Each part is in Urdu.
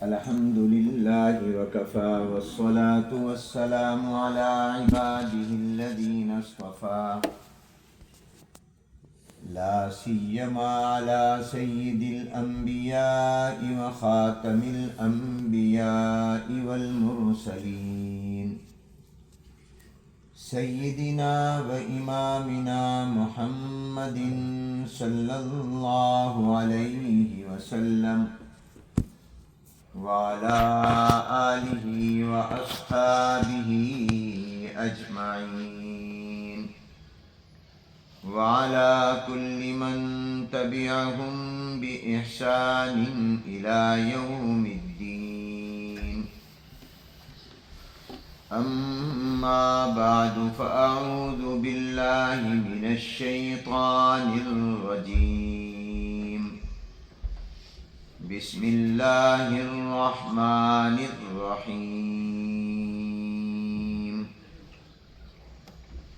الحمد لله وكفى والصلاة والسلام على عباده الذين اصطفى لا سيما على سيد الأنبياء وخاتم الأنبياء والمرسلين سيدنا وإمامنا محمد صلى الله عليه وسلم وعلى آله وأصحابه أجمعين وعلى كل من تبعهم بإحسان إلى يوم الدين. أما بعد فأعوذ بالله من الشيطان الرجيم. بسم الله الرحمن الرحيم.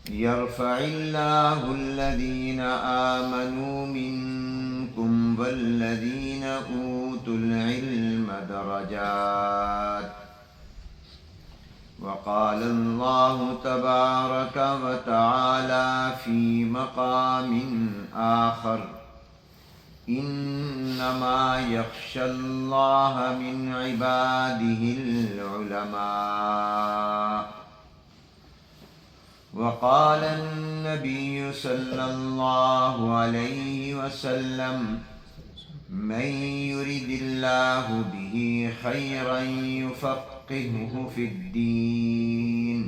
يرفع الله الذين آمنوا منكم والذين أوتوا العلم درجات. وقال الله تبارك وتعالى في مقام آخر: إنما يخشى الله من عباده العلماء. وقال النبي صلى الله عليه وسلم: من يرد الله به خيرا يفقهه في الدين.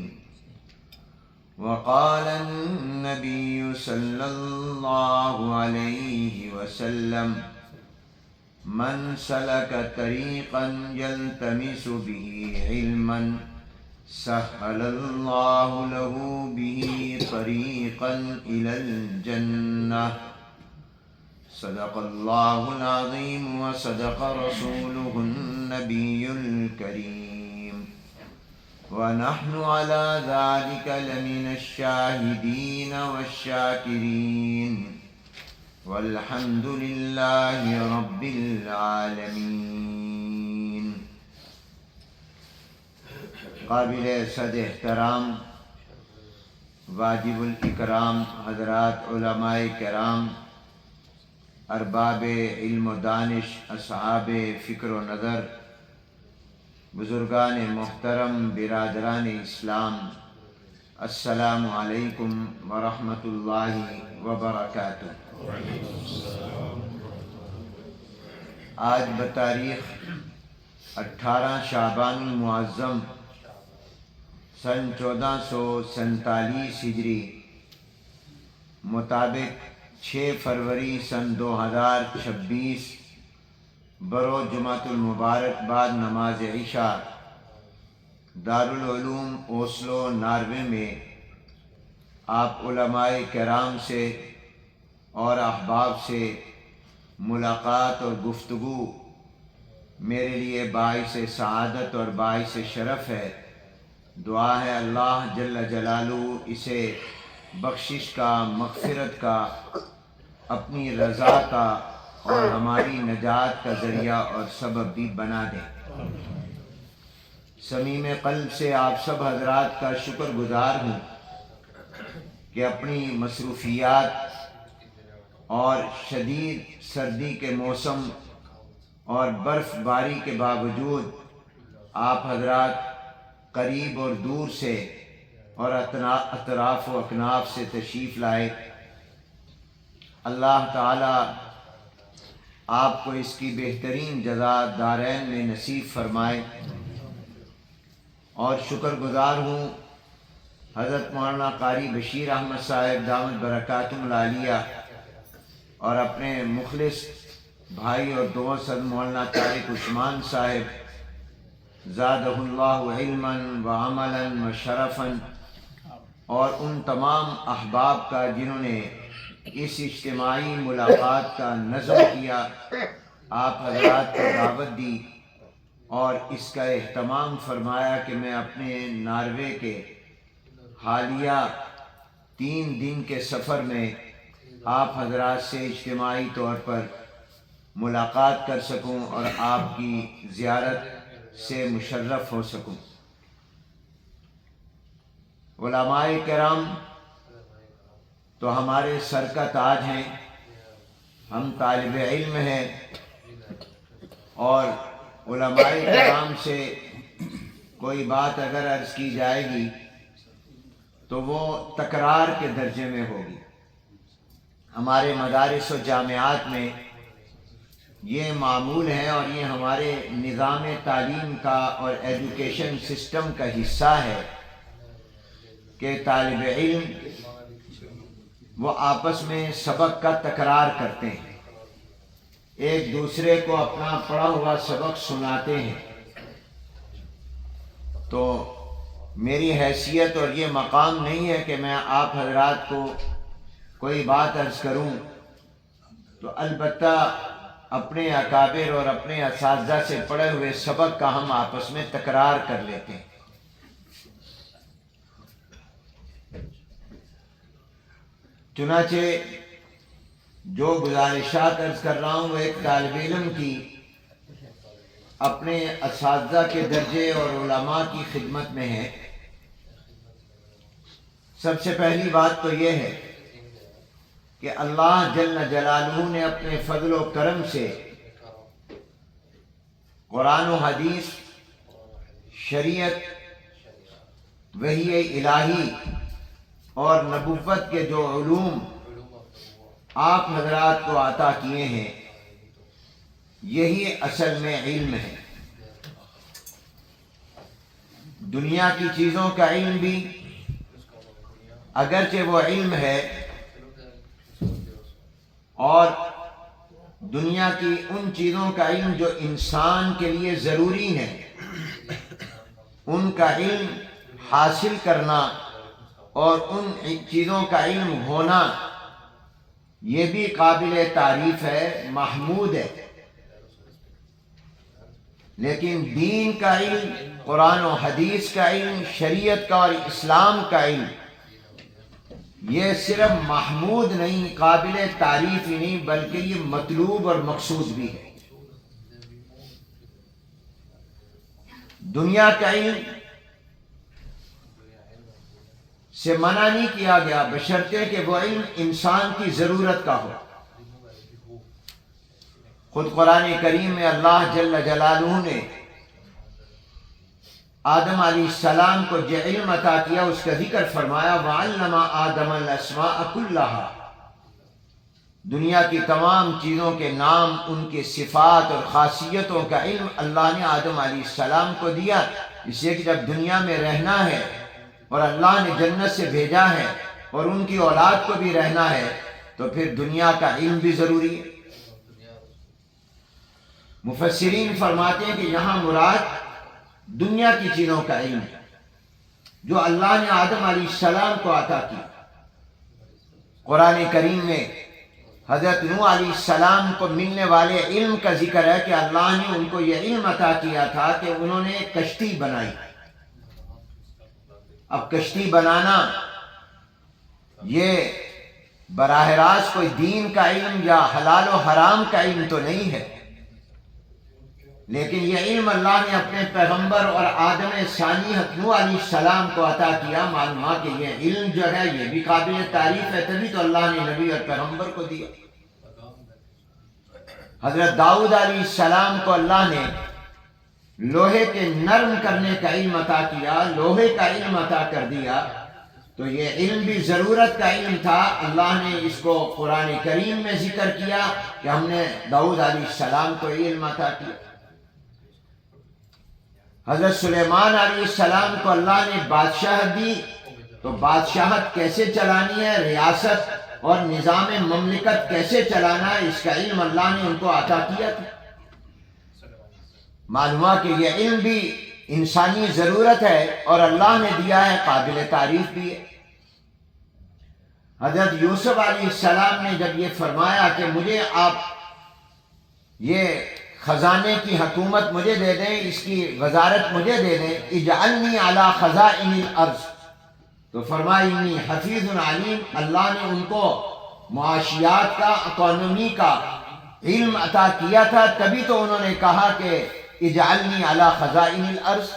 وقال النبي صلى الله عليه وسلم: من سلك طريقا يلتمس به علما سهل الله له به طريقا إلى الجنة. صدق الله العظيم وصدق رسوله النبي الكريم، ونحن على ذلك لمن الشاهدين والشاكرين، والحمد لله رب العالمين. قابل صد احترام واجب الاکرام حضرات علماء کرام، ارباب علم و دانش، اصحاب فکر و نظر، بزرگان محترم، برادران اسلام، السلام علیکم ورحمۃ اللہ وبرکاتہ۔ آج بتاریخ 18 شعبان المعظم سن 1447 ہجری مطابق 6 فروری سن 2026 بروز جمعۃ المبارک بعد نماز عشاء دارالعلوم اوسلو ناروے میں آپ علماء کرام سے اور احباب سے ملاقات اور گفتگو میرے لیے باعث سعادت اور باعث شرف ہے۔ دعا ہے اللہ جل جلالہ اسے بخشش کا، مغفرت کا، اپنی رضا کا اور ہماری نجات کا ذریعہ اور سبب بھی بنا دے۔ صمیم قلب سے آپ سب حضرات کا شکر گزار ہوں کہ اپنی مصروفیات اور شدید سردی کے موسم اور برف باری کے باوجود آپ حضرات قریب اور دور سے اور اطراف و اکناف سے تشریف لائے۔ اللہ تعالی آپ کو اس کی بہترین جزا دارین میں نصیب فرمائے۔ اور شکر گزار ہوں حضرت مولانا قاری بشیر احمد صاحب دامت برکاتہم العالیہ اور اپنے مخلص بھائی اور دوست مولانا طارق عثمان صاحب زادہ اللہ علما وعملا وشرفا، اور ان تمام احباب کا جنہوں نے اس اجتماعی ملاقات کا نظم کیا، آپ حضرات کو دعوت دی اور اس کا اہتمام فرمایا کہ میں اپنے ناروے کے حالیہ 3 دن کے سفر میں آپ حضرات سے اجتماعی طور پر ملاقات کر سکوں اور آپ کی زیارت سے مشرف ہو سکوں۔ علماء کرام تو ہمارے سر کا تاج ہیں، ہم طالب علم ہیں، اور علماء کرام سے کوئی بات اگر عرض کی جائے گی تو وہ تکرار کے درجے میں ہوگی۔ ہمارے مدارس و جامعات میں یہ معمول ہے اور یہ ہمارے نظام تعلیم کا اور ایجوکیشن سسٹم کا حصہ ہے کہ طالب علم وہ آپس میں سبق کا تکرار کرتے ہیں، ایک دوسرے کو اپنا پڑھا ہوا سبق سناتے ہیں۔ تو میری حیثیت اور یہ مقام نہیں ہے کہ میں آپ حضرات کو کوئی بات عرض کروں، تو البتہ اپنے اکابر اور اپنے اساتذہ سے پڑھے ہوئے سبق کا ہم آپس میں تکرار کر لیتے ہیں۔ چنانچہ جو گزارشات عرض کر رہا ہوں وہ ایک طالب علم کی اپنے اساتذہ کے درجے اور علماء کی خدمت میں ہے۔ سب سے پہلی بات تو یہ ہے کہ اللہ جل جلالہ نے اپنے فضل و کرم سے قرآن و حدیث، شریعت، وحی الہی اور نبوت کے جو علوم آپ حضرات کو عطا کیے ہیں، یہی اصل میں علم ہے۔ دنیا کی چیزوں کا علم بھی اگرچہ وہ علم ہے، اور دنیا کی ان چیزوں کا علم جو انسان کے لیے ضروری ہے، ان کا علم حاصل کرنا اور ان چیزوں کا علم ہونا یہ بھی قابل تعریف ہے، محمود ہے۔ لیکن دین کا علم، قرآن و حدیث کا علم، شریعت کا اور اسلام کا علم، یہ صرف محمود نہیں، قابل تعریف ہی نہیں، بلکہ یہ مطلوب اور مقصود بھی ہے۔ دنیا کا علم سے منع نہیں کیا گیا، بشرطے کہ وہ علم انسان کی ضرورت کا ہو۔ خود قرآن کریم میں اللہ جل جلالہ نے آدم علیہ السلام کو جو علم عطا کیا اس کا ذکر فرمایا، وَعَلَّمَ آدَمَ الْأَسْمَاءَ كُلَّهَا۔ دنیا کی تمام چیزوں کے نام، ان کے صفات اور خاصیتوں کا علم اللہ نے آدم علیہ السلام کو دیا، اس لیے کہ جب دنیا میں رہنا ہے اور اللہ نے جنت سے بھیجا ہے اور ان کی اولاد کو بھی رہنا ہے، تو پھر دنیا کا علم بھی ضروری ہے۔ مفسرین فرماتے ہیں کہ یہاں مراد دنیا کی چیزوں کا علم ہے جو اللہ نے آدم علیہ السلام کو عطا کی۔ قرآن کریم میں حضرت نوح علیہ السلام کو ملنے والے علم کا ذکر ہے کہ اللہ نے ان کو یہ علم عطا کیا تھا کہ انہوں نے کشتی بنائی۔ اب کشتی بنانا یہ براہ راست کوئی دین کا علم یا حلال و حرام کا علم تو نہیں ہے، لیکن یہ علم اللہ نے اپنے پیغمبر اور آدم ثانی نوح علیہ السلام کو عطا کیا۔ معلوم ہوا کہ یہ علم جو ہے یہ بھی قابل تعریف ہے، تبھی تو اللہ نے نبی اور پیغمبر کو دیا۔ حضرت داؤد علیہ السلام کو اللہ نے لوہے کے نرم کرنے کا علم عطا کیا، لوہے کا علم عطا کر دیا، تو یہ علم بھی ضرورت کا علم تھا۔ اللہ نے اس کو قرآن کریم میں ذکر کیا کہ ہم نے داؤد علیہ السلام کو علم عطا کیا۔ حضرت سلیمان علیہ السلام کو اللہ نے بادشاہت دی، تو بادشاہت کیسے چلانی ہے، ریاست اور نظام مملکت کیسے چلانا ہے، اس کا علم اللہ نے ان کو عطا کیا تھا۔ معلوم ہوا کہ یہ علم بھی انسانی ضرورت ہے اور اللہ نے دیا ہے، قابل تعریف بھی ہے۔ حضرت یوسف علیہ السلام نے جب یہ فرمایا کہ مجھے آپ یہ خزانے کی حکومت مجھے دے دیں، اس کی وزارت مجھے دے دیں، اجعلنی علی خزائن الارض، تو فرمایا انی حفیظ علیم۔ اللہ نے ان کو معاشیات کا، اکانومی کا علم عطا کیا تھا، تبھی تو انہوں نے کہا کہ اجعلنی علی خزائن الارض،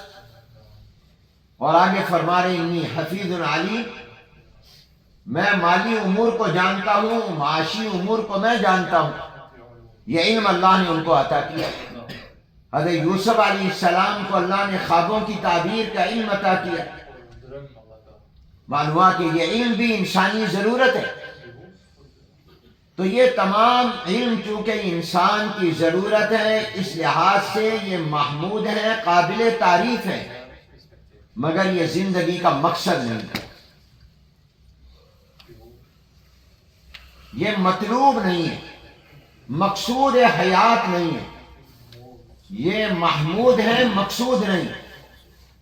اور آگے فرما رہے انی حفیظ علیم، میں مالی امور کو جانتا ہوں، معاشی امور کو میں جانتا ہوں۔ یہ علم اللہ نے ان کو عطا کیا۔ حضرت یوسف علیہ السلام کو اللہ نے خوابوں کی تعبیر کا علم عطا کیا۔ معلوم ہوا کہ یہ علم بھی انسانی ضرورت ہے۔ تو یہ تمام علم چونکہ انسان کی ضرورت ہے، اس لحاظ سے یہ محمود ہے، قابل تعریف ہے، مگر یہ زندگی کا مقصد نہیں ہے، یہ مطلوب نہیں ہے، مقصود حیات نہیں ہے، یہ محمود ہے، مقصود نہیں۔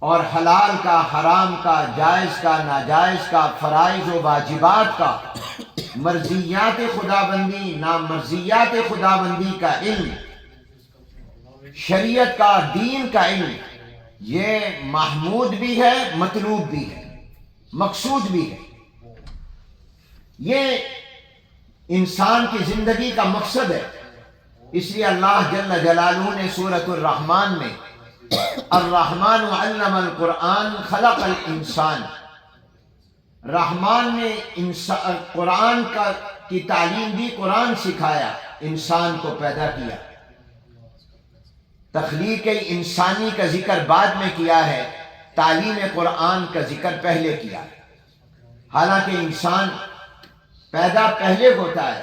اور حلال کا، حرام کا، جائز کا، ناجائز کا، فرائض و واجبات کا، مرضیات خداوندی، نامرضیات خداوندی کا علم، شریعت کا، دین کا علم، یہ محمود بھی ہے، مطلوب بھی ہے، مقصود بھی ہے۔ یہ انسان کی زندگی کا مقصد ہے۔ اس لیے اللہ جل جلالہ نے سورۃ الرحمن میں الرحمن علم القرآن خلق الانسان، رحمان نے قرآن کی تعلیم دی، قرآن سکھایا، انسان کو پیدا کیا۔ تخلیق انسانی کا ذکر بعد میں کیا ہے، تعلیم قرآن کا ذکر پہلے کیا۔ حالانکہ انسان پیدا پہلے ہوتا ہے،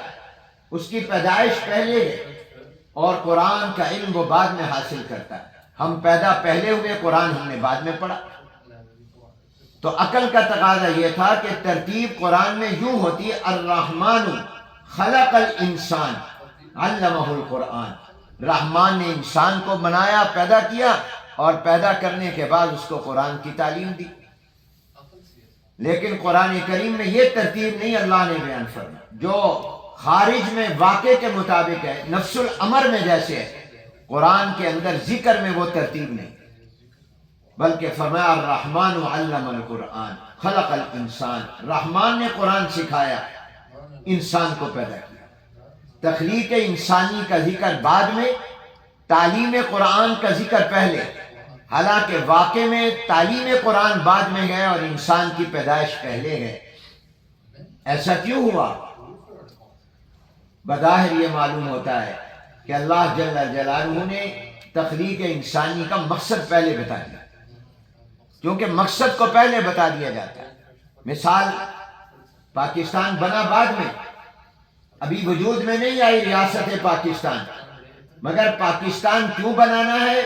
اس کی پیدائش پہلے ہے، اور قرآن کا علم وہ بعد میں حاصل کرتا ہے۔ ہم پیدا پہلے ہوئے، قرآن ہم نے بعد میں پڑھا۔ تو عقل کا تقاضا یہ تھا کہ ترتیب قرآن میں یوں ہوتی ہے، الرحمن خلق الانسان علمہ القرآن، رحمان نے انسان کو بنایا، پیدا کیا، اور پیدا کرنے کے بعد اس کو قرآن کی تعلیم دی۔ لیکن قرآن کریم میں یہ ترتیب نہیں اللہ نے بیان فرمائی، جو خارج میں واقع کے مطابق ہے، نفس الامر میں جیسے ہے، قرآن کے اندر ذکر میں وہ ترتیب نہیں، بلکہ فرمایا الرحمن علم القرآن خلق الانسان، رحمان نے قرآن سکھایا، انسان کو پیدا کیا۔ تخلیق انسانی کا ذکر بعد میں، تعلیم قرآن کا ذکر پہلے، حالانکہ واقع میں تعلیم قرآن بعد میں ہے اور انسان کی پیدائش پہلے ہے۔ ایسا کیوں ہوا؟ بظاہر یہ معلوم ہوتا ہے کہ اللہ جل جلالہ نے تخلیق انسانی کا مقصد پہلے بتا دیا، کیونکہ مقصد کو پہلے بتا دیا جاتا ہے۔ مثال، پاکستان بنا بعد میں، ابھی وجود میں نہیں آئی ریاست پاکستان، مگر پاکستان کیوں بنانا ہے،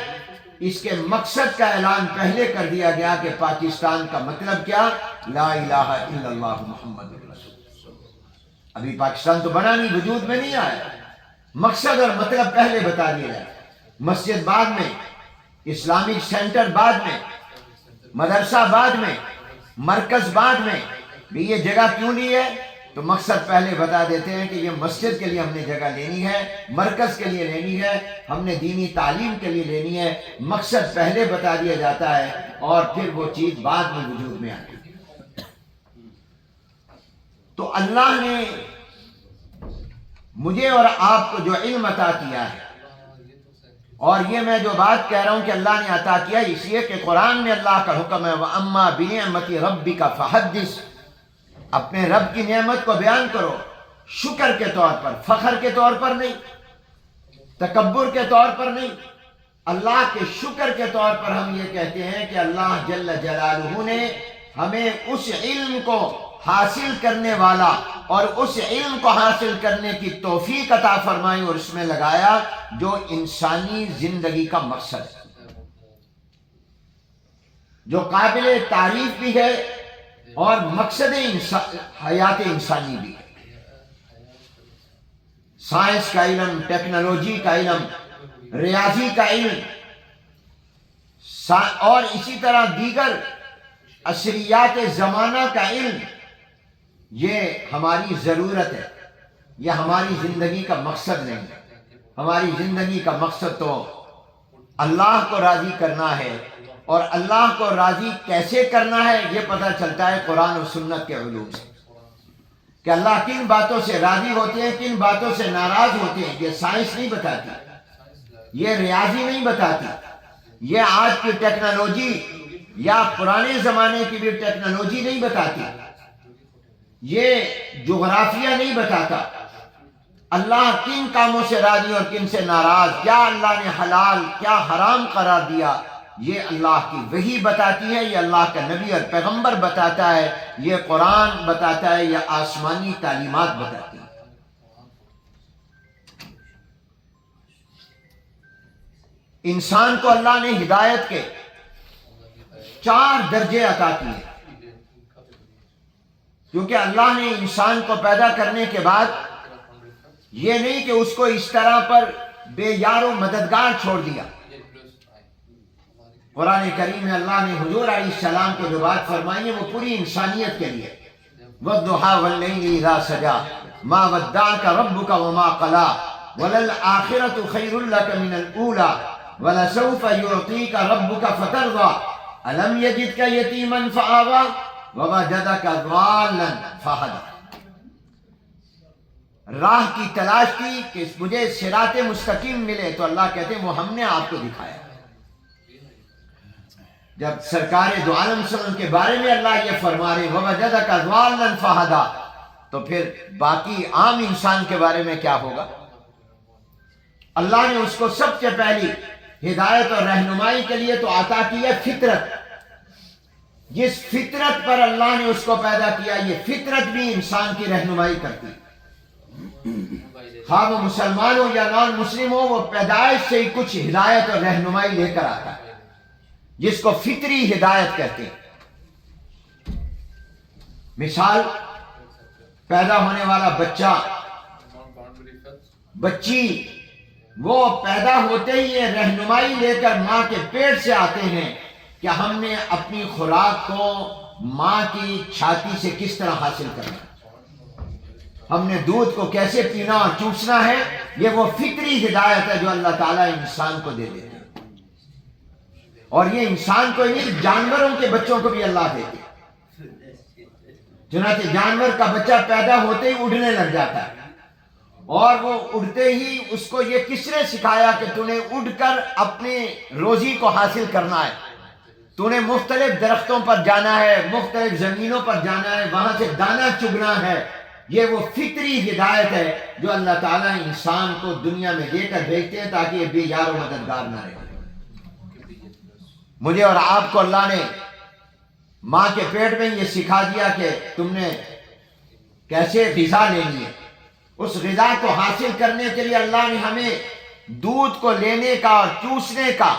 اس کے مقصد کا اعلان پہلے کر دیا گیا کہ پاکستان کا مطلب کیا، لا الہ الا اللہ محمد رسول اللہ۔ ابھی پاکستان تو بنا نہیں، وجود میں نہیں آیا، مقصد اور مطلب پہلے بتا دیا جائے۔ مسجد بعد میں، اسلامک سینٹر بعد میں، مدرسہ بعد میں، مرکز بعد میں۔ بھی یہ جگہ کیوں لی ہے؟ تو مقصد پہلے بتا دیتے ہیں کہ یہ مسجد کے لیے ہم نے جگہ لینی ہے، مرکز کے لیے لینی ہے، ہم نے دینی تعلیم کے لیے لینی ہے۔ مقصد پہلے بتا دیا جاتا ہے اور پھر وہ چیز بعد میں وجود میں آتی ہے۔ تو اللہ نے مجھے اور آپ کو جو علم عطا کیا ہے، اور یہ میں جو بات کہہ رہا ہوں کہ اللہ نے عطا کیا، اس لیے کہ قرآن میں اللہ کا حکم ہے وَأَمَّا بِنِعْمَةِ رَبِّكَ فَحَدِّثْ، اپنے رب کی نعمت کو بیان کرو، شکر کے طور پر، فخر کے طور پر نہیں، تکبر کے طور پر نہیں، اللہ کے شکر کے طور پر ہم یہ کہتے ہیں کہ اللہ جل جلالہ نے ہمیں اس علم کو حاصل کرنے والا اور اس علم کو حاصل کرنے کی توفیق عطا فرمائی اور اس میں لگایا جو انسانی زندگی کا مقصد ہے، جو قابل تعریف بھی ہے اور مقصد حیات انسانی بھی ہے۔ سائنس کا علم، ٹیکنالوجی کا علم، ریاضی کا علم، اور اسی طرح دیگر عصریات زمانہ کا علم، یہ ہماری ضرورت ہے، یہ ہماری زندگی کا مقصد نہیں ہے۔ ہماری زندگی کا مقصد تو اللہ کو راضی کرنا ہے، اور اللہ کو راضی کیسے کرنا ہے یہ پتہ چلتا ہے قرآن و سنت کے علوم سے، کہ اللہ کن باتوں سے راضی ہوتے ہیں، کن باتوں سے ناراض ہوتے ہیں، یہ سائنس نہیں بتاتی، یہ ریاضی نہیں بتاتی، یہ آج کی ٹیکنالوجی یا پرانے زمانے کی بھی ٹیکنالوجی نہیں بتاتی، یہ جغرافیہ نہیں بتاتا۔ اللہ کن کاموں سے راضی اور کن سے ناراض، کیا اللہ نے حلال کیا حرام قرار دیا، یہ اللہ کی وحی بتاتی ہے، یہ اللہ کا نبی اور پیغمبر بتاتا ہے، یہ قرآن بتاتا ہے، یہ آسمانی تعلیمات بتاتی ہے۔ انسان کو اللہ نے ہدایت کے 4 درجے عطا کیے، کیونکہ اللہ نے انسان کو پیدا کرنے کے بعد یہ نہیں کہ اس کو اس طرح پر بے یار و مددگار چھوڑ دیا۔ قرآن کریم میں اللہ نے حضور علیہ السلام کو جو بات فرمائی ہے وہ پوری انسانیت کے لیے، وَالضُّحَىٰ وَاللَّيْلِ إِذَا سَجَىٰ مَا وَدَّعَكَ رَبُّكَ وَمَا قَلَىٰ وَلَلْآخِرَةُ خَيْرٌ لَكَ مِنَ الْأُولَىٰ وَلَسَوْفَ يُعْطِيكَ رَبُّكَ فَتَرْضَىٰ أَلَمْ يَجِدْكَ يَتِيمًا فَآوَىٰ وَوَجَدَكَ ضَالًّا فَهَدَىٰ۔ راہ کی تلاش کی کہ مجھے صراط مستقیم ملے، تو اللہ کہتے ہیں وہ ہم نے آپ کو دکھایا۔ جب سرکار دو عالم صلی اللہ علیہ وسلم کے بارے میں اللہ یہ فرما رہے وَوَجَدَكَ ضَالًّا فَهَدَىٰ، تو پھر باقی عام انسان کے بارے میں کیا ہوگا؟ اللہ نے اس کو سب سے پہلی ہدایت اور رہنمائی کے لیے تو عطا کی ہے فطرت۔ جس فطرت پر اللہ نے اس کو پیدا کیا، یہ فطرت بھی انسان کی رہنمائی کرتی، خواہ وہ مسلمان ہو یا نان مسلم ہو، وہ پیدائش سے ہی کچھ ہدایت اور رہنمائی لے کر آتا ہے، جس کو فطری ہدایت کہتے ہیں۔ مثال، پیدا ہونے والا بچی وہ پیدا ہوتے ہی یہ رہنمائی لے کر ماں کے پیٹ سے آتے ہیں کہ ہم نے اپنی خوراک کو ماں کی چھاتی سے کس طرح حاصل کرنا ہے، ہم نے دودھ کو کیسے پینا اور چوسنا ہے۔ یہ وہ فطری ہدایت ہے جو اللہ تعالیٰ انسان کو دے دیتے ہیں، اور یہ انسان کو نہیں، جانوروں کے بچوں کو بھی اللہ دیتے ہیں۔ چنانچہ جانور کا بچہ پیدا ہوتے ہی اڑنے لگ جاتا ہے، اور وہ اڑتے ہی اس کو یہ کس نے سکھایا کہ تو نے اڑ کر اپنی روزی کو حاصل کرنا ہے، تو نے مختلف درختوں پر جانا ہے، مختلف زمینوں پر جانا ہے، وہاں سے دانہ چگنا ہے۔ یہ وہ فطری ہدایت ہے جو اللہ تعالیٰ انسان کو دنیا میں دے کر بھیجتے ہیں تاکہ یہ بے یار و مددگار نہ رہے۔ مجھے اور آپ کو اللہ نے ماں کے پیٹ میں یہ سکھا دیا کہ تم نے کیسے غذا لینی ہے۔ اس غذا کو حاصل کرنے کے لیے اللہ نے ہمیں دودھ کو لینے کا اور چوسنے کا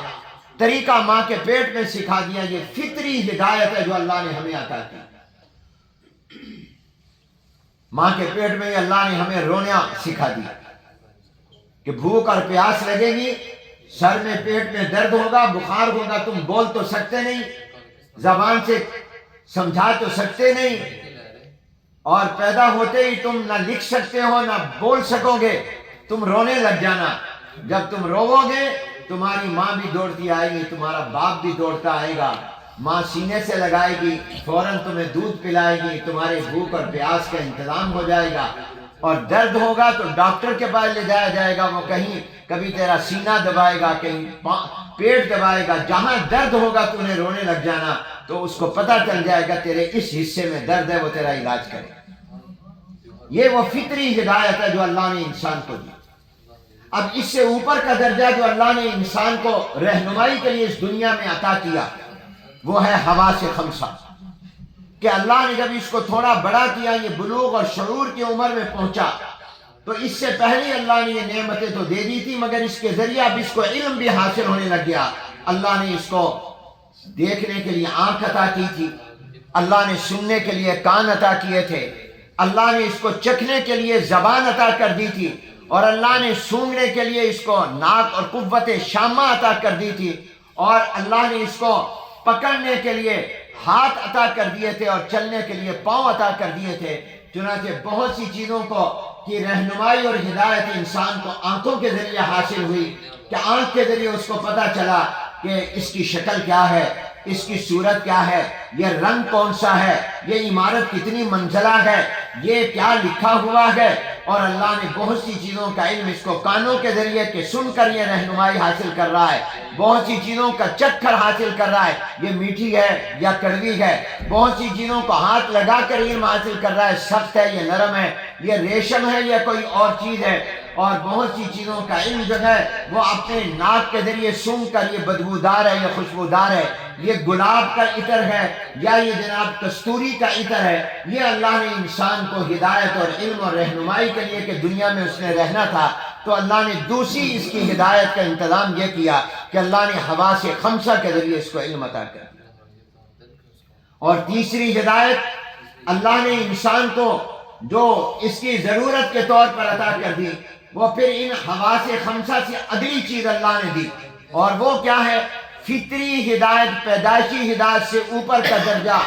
طریقہ ماں کے پیٹ میں سکھا دیا۔ یہ فطری ہدایت ہے جو اللہ نے ہمیں عطا کی۔ ماں کے پیٹ میں اللہ نے ہمیں رونا سکھا دیا کہ بھوک اور پیاس لگے گی، سر میں پیٹ میں درد ہوگا، بخار ہوگا، تم بول تو سکتے نہیں، زبان سے سمجھا تو سکتے نہیں، اور پیدا ہوتے ہی تم نہ لکھ سکتے ہو نہ بول سکو گے، تم رونے لگ جانا۔ جب تم روو گے تمہاری ماں بھی دوڑتی آئے گی، تمہارا باپ بھی دوڑتا آئے گا، ماں سینے سے لگائے گی، فوراً تمہیں دودھ پلائے گی، تمہارے بھوک اور پیاس کا انتظام ہو جائے گا۔ اور درد ہوگا تو ڈاکٹر کے پاس لے جایا جائے گا، وہ کہیں کبھی تیرا سینہ دبائے گا، کہیں پیٹ دبائے گا، جہاں درد ہوگا تو نے رونے لگ جانا، تو اس کو پتہ چل جائے گا تیرے اس حصے میں درد ہے، وہ تیرا علاج کرے۔ یہ وہ فطری ہدایت ہے جو اللہ نے انسان کو دی۔ اب اس سے اوپر کا درجہ جو اللہ نے انسان کو رہنمائی کے لیے اس دنیا میں عطا کیا وہ ہے حواس خمسہ، کہ اللہ نے جب اس کو تھوڑا بڑا کیا، یہ بلوغ اور شعور کی عمر میں پہنچا، تو اس سے پہلے اللہ نے یہ نعمتیں تو دے دی تھی، مگر اس کے ذریعہ اب اس کو علم بھی حاصل ہونے لگ گیا۔ اللہ نے اس کو دیکھنے کے لیے آنکھ عطا کی تھی، اللہ نے سننے کے لیے کان عطا کیے تھے، اللہ نے اس کو چکھنے کے لیے زبان عطا کر دی تھی، اور اللہ نے سونگھنے کے لیے اس کو ناک اور قوت شامہ عطا کر دی تھی، اور اللہ نے اس کو پکڑنے کے لیے ہاتھ عطا کر دیے تھے، اور چلنے کے لیے پاؤں عطا کر دیے تھے۔ چنانچہ بہت سی چیزوں کو کی رہنمائی اور ہدایت انسان کو آنکھوں کے ذریعے حاصل ہوئی، کہ آنکھ کے ذریعے اس کو پتہ چلا کہ اس کی شکل کیا ہے، اس کی صورت کیا ہے، یہ رنگ کون سا ہے، یہ عمارت کتنی منزلہ ہے، یہ کیا لکھا ہوا ہے، اور اللہ نے بہت سی چیزوں کا علم اس کو کانوں کے ذریعے کہ سن کر یہ رہنمائی حاصل کر رہا ہے، بہت سی چیزوں کا چکھ کر حاصل کر رہا ہے، یہ میٹھی ہے یا کڑوی ہے، بہت سی چیزوں کو ہاتھ لگا کر علم حاصل کر رہا ہے، سخت ہے یہ نرم ہے، یہ ریشم ہے یا کوئی اور چیز ہے، اور بہت سی چیزوں کا علم جو ہے وہ اپنے ناک کے ذریعے سونگھ کر یہ بدبودار ہے یا خوشبودار ہے، یہ گلاب کا عطر ہے یا یہ جناب کستوری کا عطر ہے، یہ اللہ نے انسان کو ہدایت اور علم اور رہنمائی کے لیے کہ دنیا میں اس نے رہنا تھا، تو اللہ نے دوسری اس کی ہدایت کا انتظام یہ کیا کہ اللہ نے حواس خمسہ کے ذریعے اس کو علم عطا کر دیا۔ اور تیسری ہدایت اللہ نے انسان کو جو اس کی ضرورت کے طور پر عطا کر دی، وہ پھر ان حواس خمسہ سے اگلی چیز اللہ نے دی، اور وہ کیا ہے؟ فطری ہدایت، پیدائشی ہدایت سے اوپر کا درجہ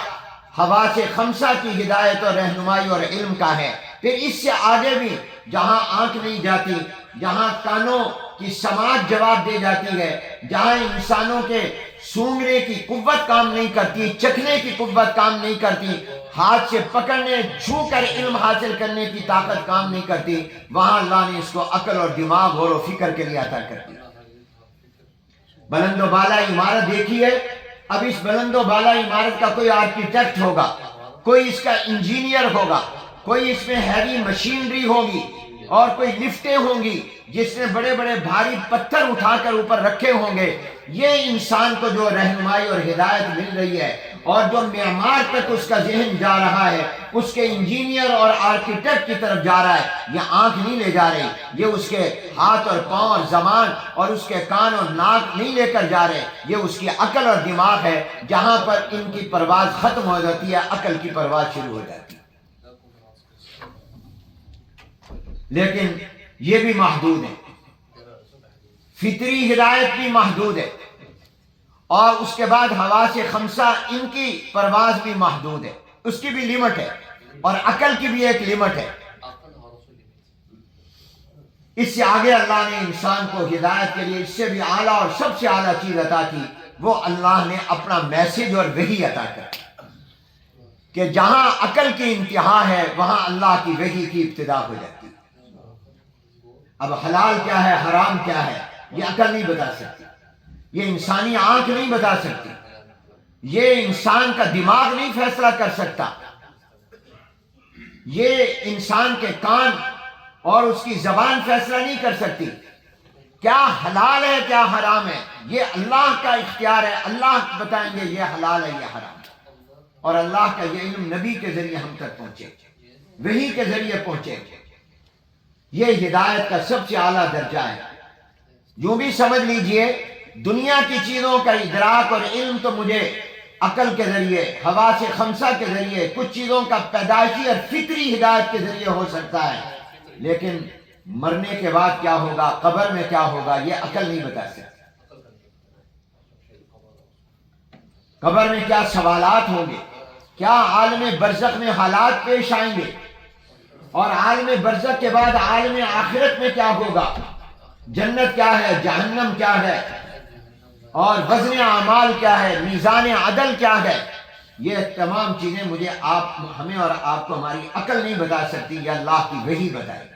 حواس خمسہ کی ہدایت اور رہنمائی اور علم کا ہے۔ پھر اس سے آگے بھی جہاں آنکھ نہیں جاتی، جہاں کانوں کی سماعت جواب دے جاتی ہے، جہاں انسانوں کے سونگنے کی قوت کام نہیں کرتی، چکھنے کی قوت کام نہیں کرتی، ہاتھ سے پکڑنے، چھو کر علم حاصل کرنے کی طاقت کام نہیں کرتی، وہاں اللہ نے اس کو عقل اور دماغ، غور و فکر کے لیے عطا کر دیا۔ بلند و بالا عمارت دیکھی ہے، اب اس بلند و بالا عمارت کا کوئی آرکیٹیکٹ ہوگا، کوئی اس کا انجینئر ہوگا، کوئی اس میں ہیوی مشینری ہوگی، اور کوئی لفٹیں ہوں گی جس میں بڑے بڑے بھاری پتھر اٹھا کر اوپر رکھے ہوں گے۔ یہ انسان کو جو رہنمائی اور ہدایت مل رہی ہے اور جو معمار تک اس کا ذہن جا رہا ہے، اس کے انجینئر اور آرکیٹیکٹ کی طرف جا رہا ہے، یہ آنکھ نہیں لے جا رہی، یہ اس کے ہاتھ اور پاؤں اور زبان اور اس کے کان اور ناک نہیں لے کر جا رہے، یہ اس کی عقل اور دماغ ہے، جہاں پر ان کی پرواز ختم ہو جاتی ہے، عقل کی پرواز شروع ہو جاتی ہے۔ لیکن یہ بھی محدود ہے، فطری ہدایت بھی محدود ہے، اور اس کے بعد حواس خمسہ ان کی پرواز بھی محدود ہے، اس کی بھی لیمٹ ہے، اور عقل کی بھی ایک لیمٹ ہے۔ اس سے آگے اللہ نے انسان کو ہدایت کے لیے اس سے بھی اعلیٰ اور سب سے اعلیٰ چیز عطا کی، وہ اللہ نے اپنا میسج اور وحی عطا کر، کہ جہاں عقل کی انتہا ہے وہاں اللہ کی وحی کی ابتدا ہو جاتی ہے۔ اب حلال کیا ہے، حرام کیا ہے، یہ عقل نہیں بتا سکتی، یہ انسانی آنکھ نہیں بتا سکتی، یہ انسان کا دماغ نہیں فیصلہ کر سکتا، یہ انسان کے کان اور اس کی زبان فیصلہ نہیں کر سکتی۔ کیا حلال ہے کیا حرام ہے، یہ اللہ کا اختیار ہے، اللہ بتائیں گے یہ حلال ہے یہ حرام ہے، اور اللہ کا یہ علم نبی کے ذریعے ہم تک پہنچے، وحی کے ذریعے پہنچے۔ یہ ہدایت کا سب سے اعلیٰ درجہ ہے۔ یوں بھی سمجھ لیجئے، دنیا کی چیزوں کا ادراک اور علم تو مجھے عقل کے ذریعے، حواس خمسہ کے ذریعے، کچھ چیزوں کا پیدائشی اور فطری ہدایت کے ذریعے ہو سکتا ہے، لیکن مرنے کے بعد کیا ہوگا، قبر میں کیا ہوگا، یہ عقل نہیں بتا سکتی۔ قبر میں کیا سوالات ہوں گے، کیا عالم برزخ میں حالات پیش آئیں گے، اور عالم برزخ کے بعد عالم آخرت میں کیا ہوگا، جنت کیا ہے، جہنم کیا ہے، اور وزن اعمال کیا ہے، میزان عدل کیا ہے، یہ تمام چیزیں مجھے ہمیں اور آپ کو ہماری عقل نہیں بتا سکتی، یہ اللہ کی وحی بتائے گی۔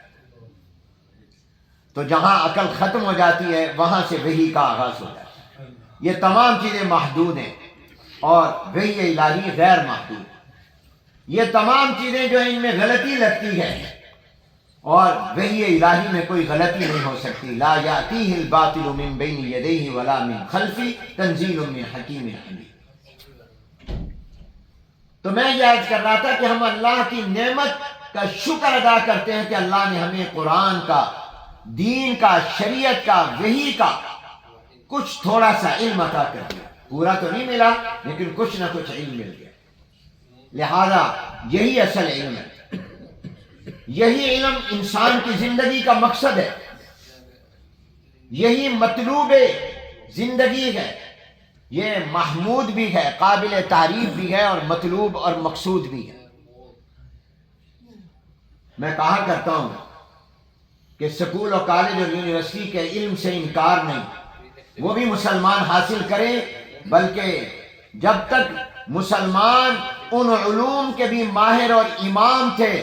تو جہاں عقل ختم ہو جاتی ہے وہاں سے وحی کا آغاز ہو جاتا ہے۔ یہ تمام چیزیں محدود ہیں، اور وحی الہی غیر محدود۔ یہ تمام چیزیں جو ان میں غلطی لگتی ہے، اور وحی الہی میں کوئی غلطی نہیں ہو سکتی۔ لا یاتیہ الباطل من بین یدیہ ولا من خلفہ تنزیل من حکیم حمید۔ تو میں یہ عرض کر رہا تھا کہ ہم اللہ کی نعمت کا شکر ادا کرتے ہیں کہ اللہ نے ہمیں قرآن کا، دین کا، شریعت کا، وحی کا کچھ تھوڑا سا علم عطا کر دیا۔ پورا تو نہیں ملا لیکن کچھ نہ کچھ علم مل گیا۔ لہذا یہی اصل علم ہے، یہی علم انسان کی زندگی کا مقصد ہے، یہی مطلوب زندگی ہے، یہ محمود بھی ہے، قابل تعریف بھی ہے، اور مطلوب اور مقصود بھی ہے۔ میں کہا کرتا ہوں کہ سکول اور کالج اور یونیورسٹی کے علم سے انکار نہیں، وہ بھی مسلمان حاصل کریں، بلکہ جب تک مسلمان ان علوم کے بھی ماہر اور امام تھے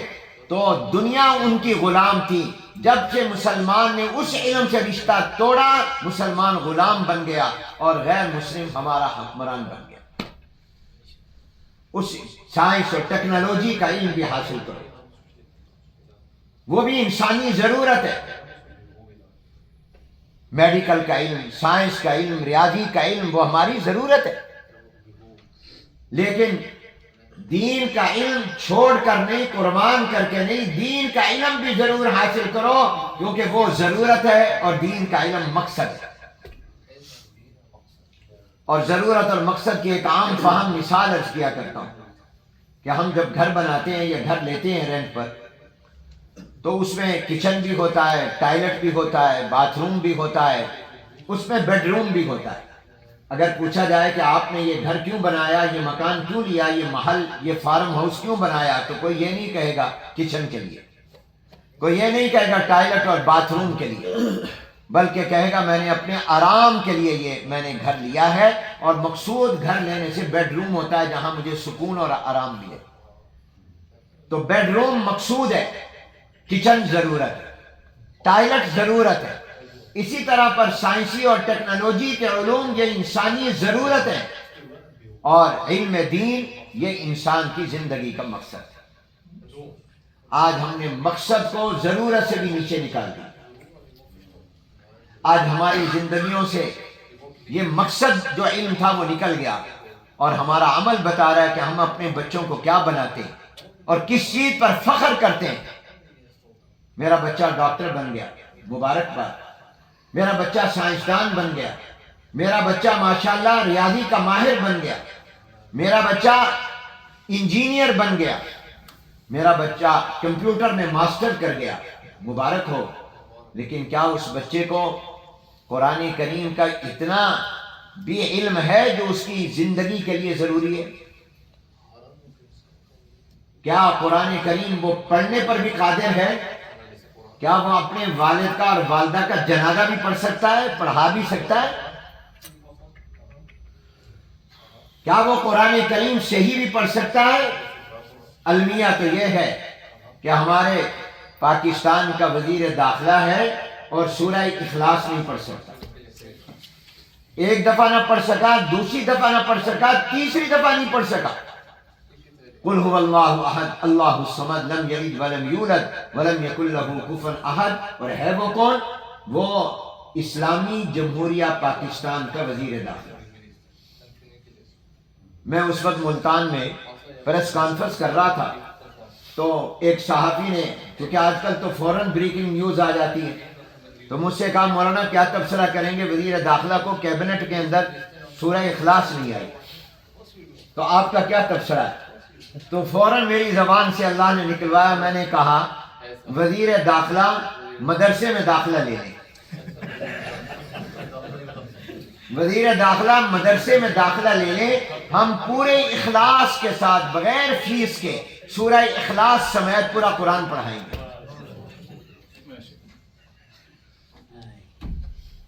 تو دنیا ان کی غلام تھی. جب سے مسلمان نے اس علم سے رشتہ توڑا مسلمان غلام بن گیا اور غیر مسلم ہمارا حکمران بن گیا. اس سائنس اور ٹیکنالوجی کا علم بھی حاصل کرو، وہ بھی انسانی ضرورت ہے. میڈیکل کا علم، سائنس کا علم، ریاضی کا علم وہ ہماری ضرورت ہے. لیکن دین کا علم چھوڑ کر نہیں، قربان کر کے نہیں، دین کا علم بھی ضرور حاصل کرو کیونکہ وہ ضرورت ہے اور دین کا علم مقصد ہے. اور ضرورت اور مقصد کی ایک عام فہم مثال عرض کیا کرتا ہوں کہ ہم جب گھر بناتے ہیں یا گھر لیتے ہیں رینٹ پر تو اس میں کچن بھی ہوتا ہے، ٹائلٹ بھی ہوتا ہے، باتھ روم بھی ہوتا ہے، اس میں بیڈ روم بھی ہوتا ہے. اگر پوچھا جائے کہ آپ نے یہ گھر کیوں بنایا، یہ مکان کیوں لیا، یہ محل، یہ فارم ہاؤس کیوں بنایا، تو کوئی یہ نہیں کہے گا کچن کے لیے، کوئی یہ نہیں کہے گا ٹائلٹ اور باتھ روم کے لیے، بلکہ کہے گا میں نے اپنے آرام کے لیے یہ میں نے گھر لیا ہے. اور مقصود گھر لینے سے بیڈ روم ہوتا ہے جہاں مجھے سکون اور آرام ملے. تو بیڈ روم مقصود ہے، کچن ضرورت ہے، ٹائلٹ ضرورت ہے. اسی طرح پر سائنسی اور ٹیکنالوجی کے علوم یہ انسانی ضرورت ہے اور علم دین یہ انسان کی زندگی کا مقصد ہے. آج ہم نے مقصد کو ضرورت سے بھی نیچے نکال دیا. آج ہماری زندگیوں سے یہ مقصد جو علم تھا وہ نکل گیا اور ہمارا عمل بتا رہا ہے کہ ہم اپنے بچوں کو کیا بناتے ہیں اور کس چیز پر فخر کرتے ہیں. میرا بچہ ڈاکٹر بن گیا، مبارکباد. میرا بچہ سائنسدان بن گیا، میرا بچہ ماشاءاللہ ریاضی کا ماہر بن گیا، میرا بچہ انجینئر بن گیا، میرا بچہ کمپیوٹر میں ماسٹر کر گیا، مبارک ہو. لیکن کیا اس بچے کو قرآن کریم کا اتنا بھی علم ہے جو اس کی زندگی کے لیے ضروری ہے؟ کیا قرآن کریم وہ پڑھنے پر بھی قادر ہے؟ کیا وہ اپنے والد کا اور والدہ کا جنازہ بھی پڑھ سکتا ہے، پڑھا بھی سکتا ہے؟ کیا وہ قرآن کریم صحیح بھی پڑھ سکتا ہے؟ المیہ تو یہ ہے کہ ہمارے پاکستان کا وزیر داخلہ ہے اور سورہ اخلاص نہیں پڑھ سکتا. ایک دفعہ نہ پڑھ سکا، دوسری دفعہ نہ پڑھ سکا، تیسری دفعہ نہیں پڑھ سکا. قل هو اللہ احد اللہ الصمد لم یلد ولم یولد ولم یکن له کفوا احد. اور ہے وہ کون؟ وہ اسلامی جمہوریہ پاکستان کا وزیر داخلہ. میں اس وقت ملتان میں پریس کانفرنس کر رہا تھا تو ایک صحافی نے، کیونکہ آج کل تو فوراً بریکنگ نیوز آ جاتی ہے، تو مجھ سے کہا مولانا کیا تبصرہ کریں گے وزیر داخلہ کو کیبنٹ کے اندر سورہ اخلاص نہیں آئی، تو آپ کا کیا تبصرہ ہے؟ تو فوراً میری زبان سے اللہ نے نکلوایا، میں نے کہا وزیر داخلہ مدرسے میں داخلہ لے لیں. وزیر داخلہ مدرسے میں داخلہ لے لیں، ہم پورے اخلاص کے ساتھ بغیر فیس کے سورہ اخلاص سمیت پورا قرآن پڑھائیں گے.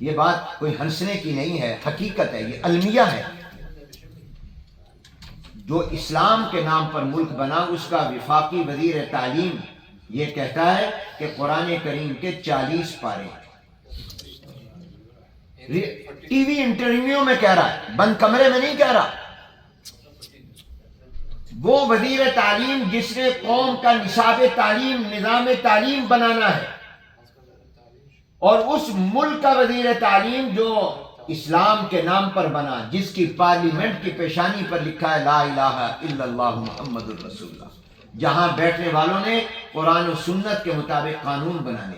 یہ بات کوئی ہنسنے کی نہیں ہے، حقیقت ہے، یہ المیہ ہے. جو اسلام کے نام پر ملک بنا اس کا وفاقی وزیر تعلیم یہ کہتا ہے کہ قرآن کریم کے 40 پارے. ٹی وی انٹرویو میں کہہ رہا ہے، بند کمرے میں نہیں کہہ رہا. وہ وزیر تعلیم جس نے قوم کا نصاب تعلیم، نظام تعلیم بنانا ہے، اور اس ملک کا وزیر تعلیم جو اسلام کے نام پر بنا، جس کی پارلیمنٹ کی پیشانی پر لکھا ہے لا الہ الا اللہ محمد الرسول اللہ، جہاں بیٹھنے والوں نے قرآن و سنت کے مطابق قانون بنانے،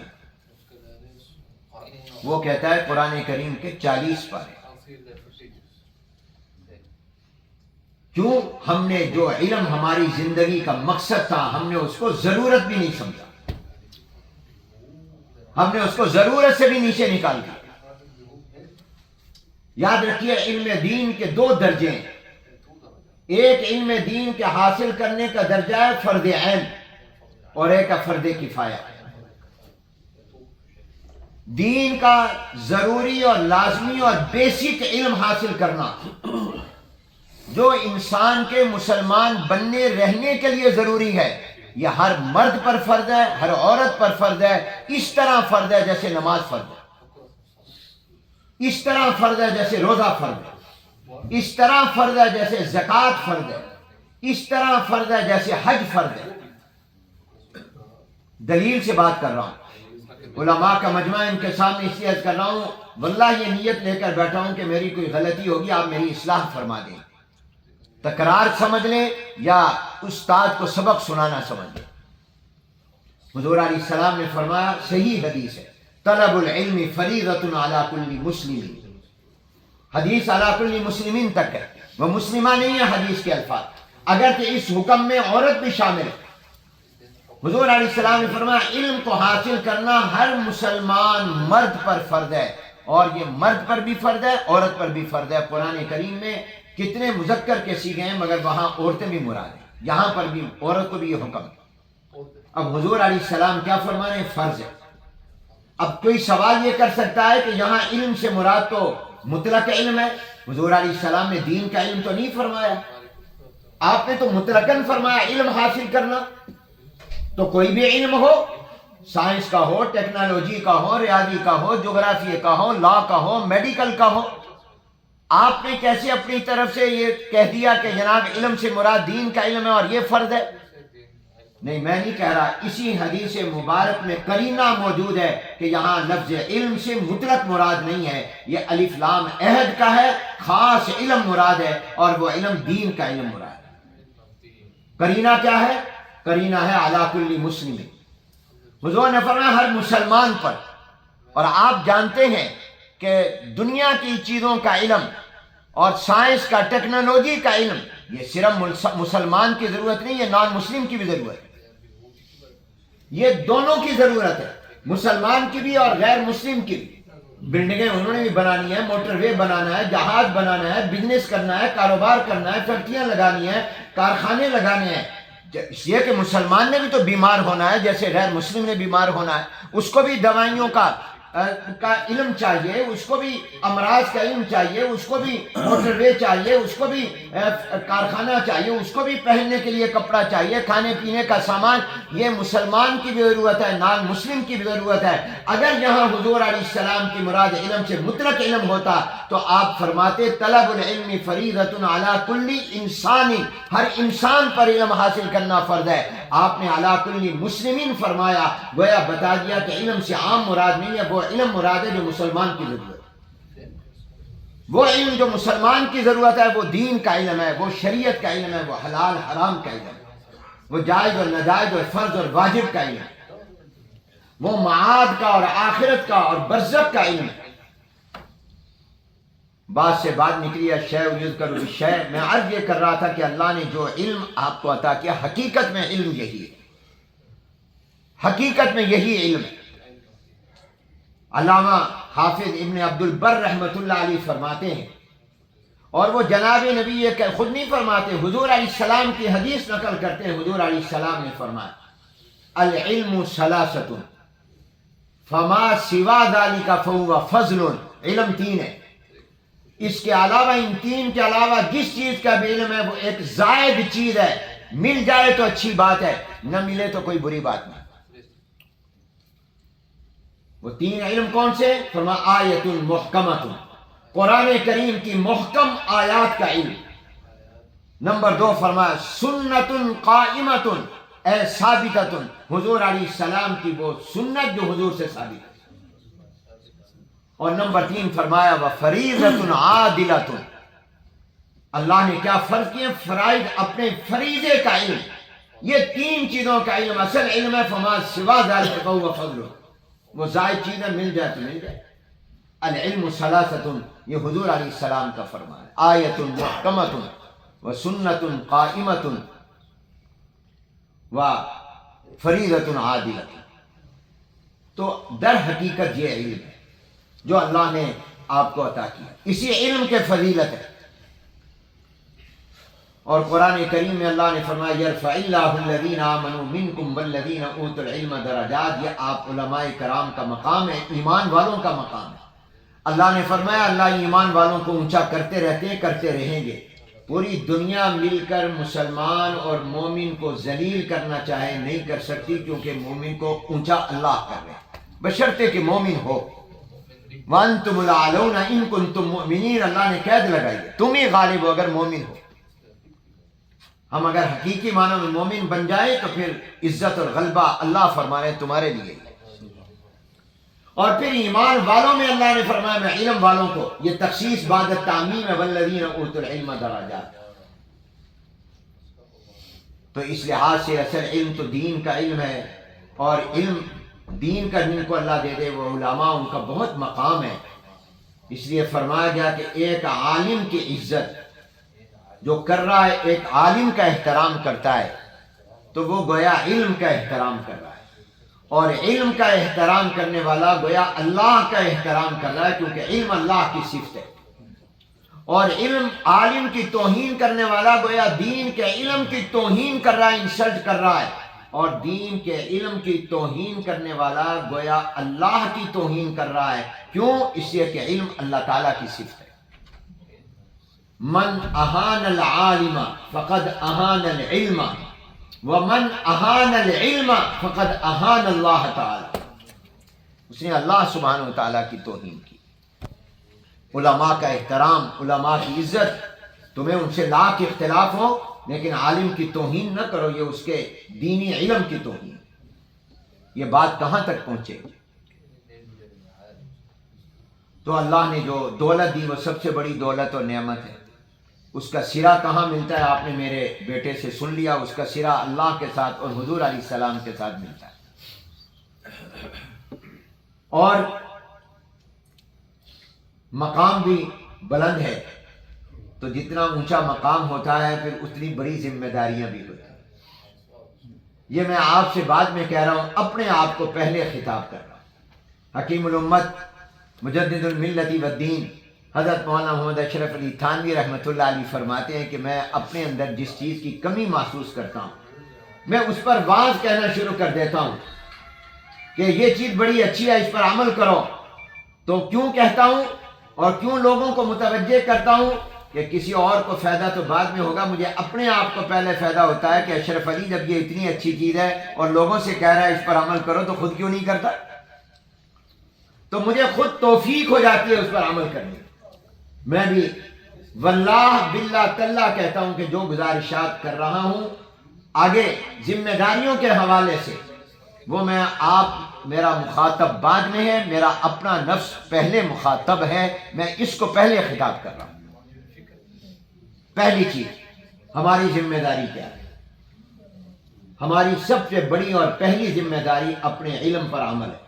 وہ کہتا ہے قرآن کریم کے 40 پارے. کیوں؟ ہم نے جو علم ہماری زندگی کا مقصد تھا ہم نے اس کو ضرورت بھی نہیں سمجھا، ہم نے اس کو ضرورت سے بھی نیچے نکال دیا. یاد رکھیے علم دین کے 2 درجے ہیں. ایک علم دین کے حاصل کرنے کا درجہ ہے فرض عین اور ایک ہے فرض کفایہ. دین کا ضروری اور لازمی اور بیسک علم حاصل کرنا جو انسان کے مسلمان بننے رہنے کے لیے ضروری ہے، یہ ہر مرد پر فرض ہے، ہر عورت پر فرض ہے، اس طرح فرض ہے جیسے نماز فرض ہے، اس طرح فرض ہے جیسے روزہ فرض ہے، اس طرح فرض ہے جیسے زکوٰۃ فرض ہے، اس طرح فرض ہے جیسے حج فرض ہے۔ دلیل سے بات کر رہا ہوں، علماء کا مجمع ان کے سامنے اس لیے عرض کر رہا ہوں، واللہ یہ نیت لے کر بیٹھا ہوں کہ میری کوئی غلطی ہوگی آپ میری اصلاح فرما دیں، تکرار سمجھ لیں یا استاد کو سبق سنانا سمجھ لیں۔ حضور علیہ السلام نے فرمایا، صحیح حدیث ہے، طلب العلم فریضۃ علی کل مسلم، حدیث علی کل مسلمین تک ہے، وہ مسلمہ نہیں ہے حدیث کے الفاظ، اگرچہ اس حکم میں عورت بھی شامل ہے۔ حضور علیہ السلام نے فرمایا علم کو حاصل کرنا ہر مسلمان مرد پر فرض ہے، اور یہ مرد پر بھی فرض ہے، عورت پر بھی فرض ہے۔ قرآن کریم میں کتنے مذکر کے سیغے ہیں مگر وہاں عورتیں بھی مراد ہیں، یہاں پر بھی عورت کو بھی یہ حکم ہے۔ اب حضور علیہ السلام کیا فرما رہے ہیں؟ فرض ہے۔ اب کوئی سوال یہ کر سکتا ہے کہ یہاں علم سے مراد تو مطلق علم ہے، حضور علیہ السلام نے دین کا علم تو نہیں فرمایا، آپ نے تو مطلقاً فرمایا علم حاصل کرنا، تو کوئی بھی علم ہو، سائنس کا ہو، ٹیکنالوجی کا ہو، ریاضی کا ہو، جغرافیہ کا ہو، لا کا ہو، میڈیکل کا ہو، آپ نے کیسے اپنی طرف سے یہ کہہ دیا کہ جناب علم سے مراد دین کا علم ہے اور یہ فرض ہے؟ نہیں، میں نہیں کہہ رہا، اسی حدیث مبارک میں قرینہ موجود ہے کہ یہاں لفظ علم سے مطلق مراد نہیں ہے، یہ الف لام عہد کا ہے، خاص علم مراد ہے، اور وہ علم دین کا علم مراد ہے۔ قرینہ کیا ہے؟ قرینہ ہے علی کل مسلم، حضور نے فرمایا ہر مسلمان پر۔ اور آپ جانتے ہیں کہ دنیا کی چیزوں کا علم اور سائنس کا، ٹیکنالوجی کا علم، یہ صرف مسلمان کی ضرورت نہیں، یہ نان مسلم کی بھی ضرورت ہے، یہ دونوں کی ضرورت ہے، مسلمان کی بھی اور غیر مسلم کی بھی۔ بلڈنگیں انہوں نے بھی بنانی ہے، موٹر وے بنانا ہے، جہاز بنانا ہے، بزنس کرنا ہے، کاروبار کرنا ہے، فیکٹریاں لگانی ہیں، کارخانے لگانے ہیں۔ اس لیے کہ مسلمان نے بھی تو بیمار ہونا ہے جیسے غیر مسلم نے بیمار ہونا ہے، اس کو بھی دوائیوں کا علم چاہیے، اس کو بھی امراض کا علم چاہیے، اس کو بھی موٹر وے چاہیے، اس کو بھی کارخانہ چاہیے، اس کو بھی پہننے کے لیے کپڑا چاہیے، کھانے پینے کا سامان۔ یہ مسلمان کی بھی ضرورت ہے، نان مسلم کی بھی ضرورت ہے۔ اگر یہاں حضور علیہ السلام کی مراد علم سے مطلق علم ہوتا تو آپ فرماتے طلب العلم فریضۃ علی کل انسان، ہر انسان پر علم حاصل کرنا فرض ہے۔ آپ نے علی کل مسلمین فرمایا، گویا بتا دیا کہ علم سے عام مراد نہیں ہے، وہ علم مراد ہے جو مسلمان کی ضرورت ہے۔ وہ علم جو مسلمان کی ضرورت ہے وہ دین کا علم ہے، وہ شریعت کا علم ہے، وہ حلال حرام کا علم ہے، وہ جائز اور ناجائز اور فرض اور واجب کا علم ہے، وہ معاد کا اور آخرت کا اور برزخ کا علم ہے۔ بات سے بات نکلی ہے، شے یذکر بالشے، میں عرض یہ کر رہا تھا کہ اللہ نے جو علم آپ کو عطا کیا، حقیقت میں علم یہی ہے، حقیقت میں یہی علم ہے۔ علامہ حافظ ابن عبد البر رحمۃ اللہ علیہ فرماتے ہیں، اور وہ جناب نبی یہ خود نہیں فرماتے، حضور علیہ السلام کی حدیث نقل کرتے ہیں، حضور علیہ السلام نے فرمایا العلم ثلاثۃ فما سوا ذلک فهو فضل، علم تین ہے، اس کے علاوہ، ان تین کے علاوہ جس چیز کا بھی علم ہے وہ ایک زائد چیز ہے، مل جائے تو اچھی بات ہے، نہ ملے تو کوئی بری بات نہیں۔ وہ تین علم کون سے؟ فرما آیت محکمۃ، قرآن کریم کی محکم آیات کا علم۔ نمبر دو فرما سنت قائمۃ اے ثابتۃ، حضور علیہ السلام کی وہ سنت جو حضور سے ثابت ہے۔ اور نمبر تین فرمایا وفریضۃ عادلۃ، اللہ نے کیا فرض کیے؟ فرائض، اپنے فریضے کا علم۔ یہ تین چیزوں کا علم اصل علم ہے، فما سوا ذلک فهو فضل، وہ زائد چیزیں مل جائے تو مل جائے۔ العلم ثلاثۃ، یہ حضور علیہ السلام کا فرمان ہے، آیت محکمۃ و سنت قائمۃ و فریضۃ عادلۃ۔ تو در حقیقت یہ علم ہے جو اللہ نے آپ کو عطا کیا، اسی علم کے فضیلت ہے۔ اور قرآن کریم میں اللہ نے فرمایا یرفع اللہ الذین آمنوا منکم والذین اوتوا العلم درجات، یہ آپ علماء کرام کا مقام ہے، ایمان والوں کا مقام ہے۔ اللہ نے فرمایا اللہ ایمان والوں کو اونچا کرتے رہتے ہیں، کرتے رہیں گے۔ پوری دنیا مل کر مسلمان اور مومن کو ذلیل کرنا چاہے نہیں کر سکتی، کیونکہ مومن کو اونچا اللہ کر رہے ہیں، بشرطے کہ مومن ہو۔ وَأَنْتُمُ الْأَعْلَوْنَ إِن كُنتُم مُؤْمِنِينَ، اللہ نے قید لگائی ہے، تم ہی غالب ہو اگر مومن ہو۔ ہم اگر حقیقی معنوں میں مومن بن جائے تو پھر عزت اور غلبہ اللہ فرما رہے ہیں تمہارے لیے۔ اور پھر ایمان والوں میں اللہ نے فرمایا میں علم والوں کو، یہ تخصیص بعد التعمیم ہے، والذین اوتوا العلم درجات۔ تو اس لحاظ سے اصل علم تو دین کا علم ہے، اور علم دین کا جن کو اللہ دے دے وہ علماء، ان کا بہت مقام ہے۔ اس لیے فرمایا گیا کہ ایک عالم کی عزت جو کر رہا ہے، ایک عالم کا احترام کرتا ہے تو وہ گویا علم کا احترام کر رہا ہے، اور علم کا احترام کرنے والا گویا اللہ کا احترام کر رہا ہے، کیونکہ علم اللہ کی صفت ہے۔ اور علم عالم کی توہین کرنے والا گویا دین کے علم کی توہین کر رہا ہے، انسلٹ کر رہا ہے، اور دین کے علم کی توہین کرنے والا گویا اللہ کی توہین کر رہا ہے۔ کیوں؟ اس لیے کہ علم اللہ تعالیٰ کی صفت ہے۔ من اہان العالم فقد اہان العلم، ومن اہان العلم فقد اہان اللہ تعالی، اس نے اللہ سبحانہ وتعالیٰ کی توہین کی۔ علماء کا احترام، علماء کی عزت، تمہیں ان سے لاکھ اختلاف ہو لیکن عالم کی توہین نہ کرو، یہ اس کے دینی علم کی توہین۔ یہ بات کہاں تک پہنچے؟ تو اللہ نے جو دولت دی وہ سب سے بڑی دولت اور نعمت ہے، اس کا سرا کہاں ملتا ہے؟ آپ نے میرے بیٹے سے سن لیا، اس کا سرا اللہ کے ساتھ اور حضور علیہ السلام کے ساتھ ملتا ہے۔ اور مقام بھی بلند ہے، تو جتنا اونچا مقام ہوتا ہے پھر اتنی بڑی ذمہ داریاں بھی ہوتی ہیں۔ یہ میں آپ سے بعد میں کہہ رہا ہوں، اپنے آپ کو پہلے خطاب کر رہا ہوں۔ حکیم الامت مجدد الملت والدین حضرت مولانا محمد اشرف علی تھانوی رحمۃ اللہ علیہ فرماتے ہیں کہ میں اپنے اندر جس چیز کی کمی محسوس کرتا ہوں میں اس پر واز کہنا شروع کر دیتا ہوں کہ یہ چیز بڑی اچھی ہے، اس پر عمل کرو۔ تو کیوں کہتا ہوں اور کیوں لوگوں کو متوجہ کرتا ہوں کہ کسی اور کو فائدہ تو بعد میں ہوگا، مجھے اپنے آپ کو پہلے فائدہ ہوتا ہے کہ اشرف علی جب یہ اتنی اچھی چیز ہے اور لوگوں سے کہہ رہا ہے اس پر عمل کرو تو خود کیوں نہیں کرتا؟ تو مجھے خود توفیق ہو جاتی ہے اس پر عمل کرنے۔ میں بھی واللہ باللہ تاللہ کہتا ہوں کہ جو گزارشات کر رہا ہوں آگے ذمہ داریوں کے حوالے سے، وہ میں آپ میرا مخاطب بعد میں ہے، میرا اپنا نفس پہلے مخاطب ہے، میں اس کو پہلے خطاب کر رہا ہوں۔ پہلی چیز ہماری ذمہ داری کیا ہے؟ ہماری سب سے بڑی اور پہلی ذمہ داری اپنے علم پر عمل ہے۔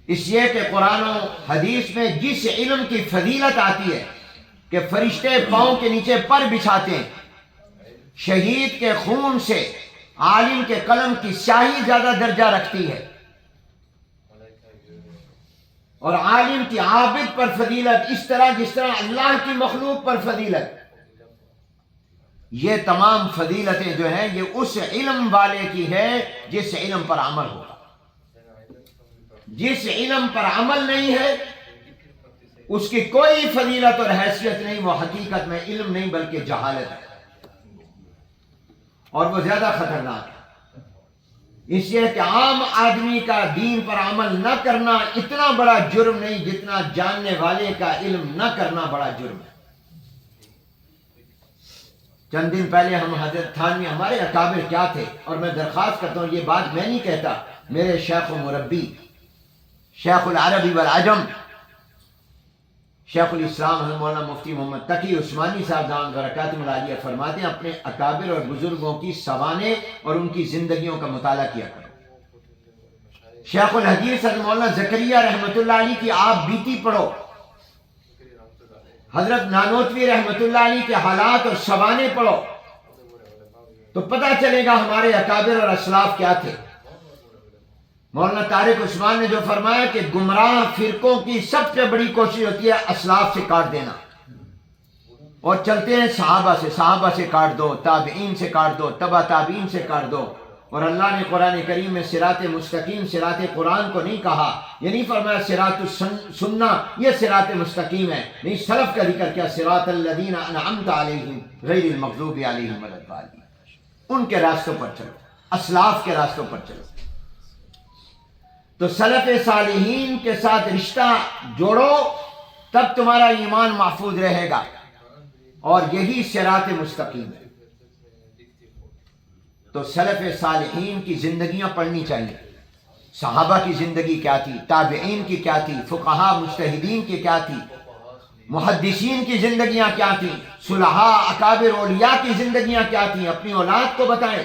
اس لیے کہ قرآن و حدیث میں جس علم کی فضیلت آتی ہے کہ فرشتے پاؤں کے نیچے پر بچھاتے ہیں، شہید کے خون سے عالم کے قلم کی سیاہی زیادہ درجہ رکھتی ہے، اور عالم کی عابد پر فضیلت اس طرح جس طرح اللہ کی مخلوق پر فضیلت، یہ تمام فضیلتیں جو ہیں یہ اس علم والے کی ہے جس علم پر عمل ہوگا۔ جس علم پر عمل نہیں ہے اس کی کوئی فضیلت اور حیثیت نہیں، وہ حقیقت میں علم نہیں بلکہ جہالت ہے، اور وہ زیادہ خطرناک ہے۔ اس لیے کہ عام آدمی کا دین پر عمل نہ کرنا اتنا بڑا جرم نہیں جتنا جاننے والے کا علم نہ کرنا بڑا جرم ہے۔ چند دن پہلے ہم حضرت تھانوی ہمارے اکابر کیا تھے، اور میں درخواست کرتا ہوں یہ بات میں نہیں کہتا، میرے شیخ و مربی شیخ العربی والعجم شیخ الاسلام حضرت مولانا مفتی محمد تقی عثمانی صاحب دامت برکاتہ العالیہ فرماتے ہیں اپنے اکابر اور بزرگوں کی سوانح اور ان کی زندگیوں کا مطالعہ کیا کرو۔ شیخ الحدیث حضرت مولانا زکریہ رحمۃ اللہ علیہ کی آپ بیتی پڑھو، حضرت نانوتوی رحمۃ اللہ علیہ کے حالات اور سوانح پڑھو، تو پتہ چلے گا ہمارے اکابر اور اسلاف کیا تھے۔ مولانا طارق عثمان نے جو فرمایا کہ گمراہ فرقوں کی سب سے بڑی کوشش ہوتی ہے اسلاف سے کاٹ دینا، اور چلتے ہیں صحابہ سے کاٹ دو، تابعین سے کاٹ دو، تبع تابعین سے کاٹ دو، اور اللہ نے قرآن کریم میں صراط مستقیم صراط قرآن کو نہیں کہا، یہ نہیں فرمایا صراط سننا یہ صراط مستقیم ہے، نہیں، سلف کا ذکر کیا، صراط الذین انعمت علیہم غیر المغضوب علیہم ولا الضالین، ان کے راستوں پر چلو، اسلاف کے راستوں پر چلو۔ تو سلف صالحین کے ساتھ رشتہ جوڑو، تب تمہارا ایمان محفوظ رہے گا، اور یہی صراط مستقیم ہے۔ تو سلف صالحین کی زندگیاں پڑھنی چاہیے، صحابہ کی زندگی کیا تھی، تابعین کی کیا تھی، فقہا مجتہدین کی کیا تھی، محدثین کی زندگیاں کیا تھیں، صلحاء اکابر اولیاء کی زندگیاں کیا تھیں، اپنی اولاد کو بتائیں،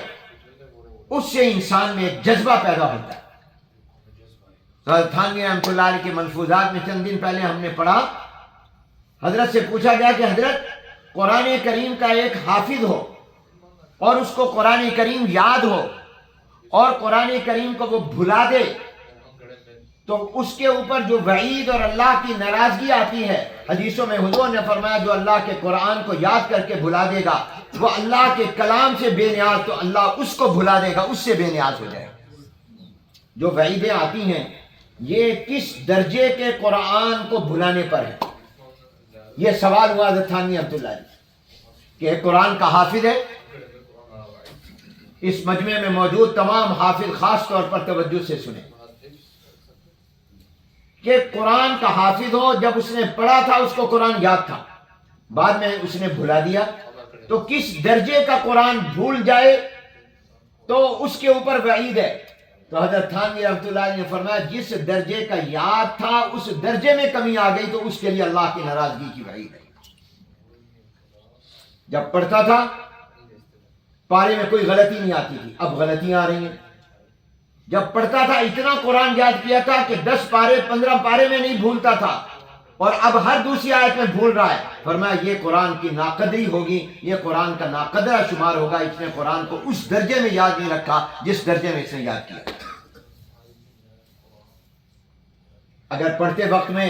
اس سے انسان میں ایک جذبہ پیدا ہوتا ہے۔ حضرت تھانوی رحمۃ اللہ علیہ کے ملفوظات میں چند دن پہلے ہم نے پڑھا، حضرت سے پوچھا گیا کہ حضرت قرآن کریم کا ایک حافظ ہو اور اس کو قرآن کریم یاد ہو اور قرآن کریم کو وہ بھلا دے، تو اس کے اوپر جو وعید اور اللہ کی ناراضگی آتی ہے، حدیثوں میں حضور نے فرمایا جو اللہ کے قرآن کو یاد کر کے بھلا دے گا وہ اللہ کے کلام سے بے نیاز، تو اللہ اس کو بھلا دے گا، اس سے بے نیاز ہو جائے گا۔ جو وعیدیں آتی ہیں یہ کس درجے کے قرآن کو بھلانے پر ہے؟ یہ سوال ہوا حضرت تھانوی رحمۃ اللہ علیہ کہ قرآن کا حافظ ہے، اس مجمع میں موجود تمام حافظ خاص طور پر توجہ سے سنیں کہ قرآن کا حافظ ہو، جب اس نے پڑھا تھا اس کو قرآن یاد تھا، بعد میں اس نے بھلا دیا، تو کس درجے کا قرآن بھول جائے تو اس کے اوپر وعید ہے۔ تو حضرت تھانوی رحمۃ اللہ علیہ نے فرمایا جس درجے کا یاد تھا اس درجے میں کمی آ گئی تو اس کے لیے اللہ کی ناراضگی کی وعید ہے۔ جب پڑھتا تھا پارے میں کوئی غلطی نہیں آتی تھی، اب غلطیاں آ رہی ہیں۔ جب پڑھتا تھا اتنا قرآن یاد کیا تھا کہ 10 پارے 15 پارے میں نہیں بھولتا تھا، اور اب ہر دوسری آیت میں بھول رہا ہے۔ فرمایا یہ قرآن کی ناقدری ہوگی، یہ قرآن کا ناقدرہ شمار ہوگا، اس نے قرآن کو اس درجے میں یاد نہیں رکھا جس درجے میں اس نے یاد کیا۔ اگر پڑھتے وقت میں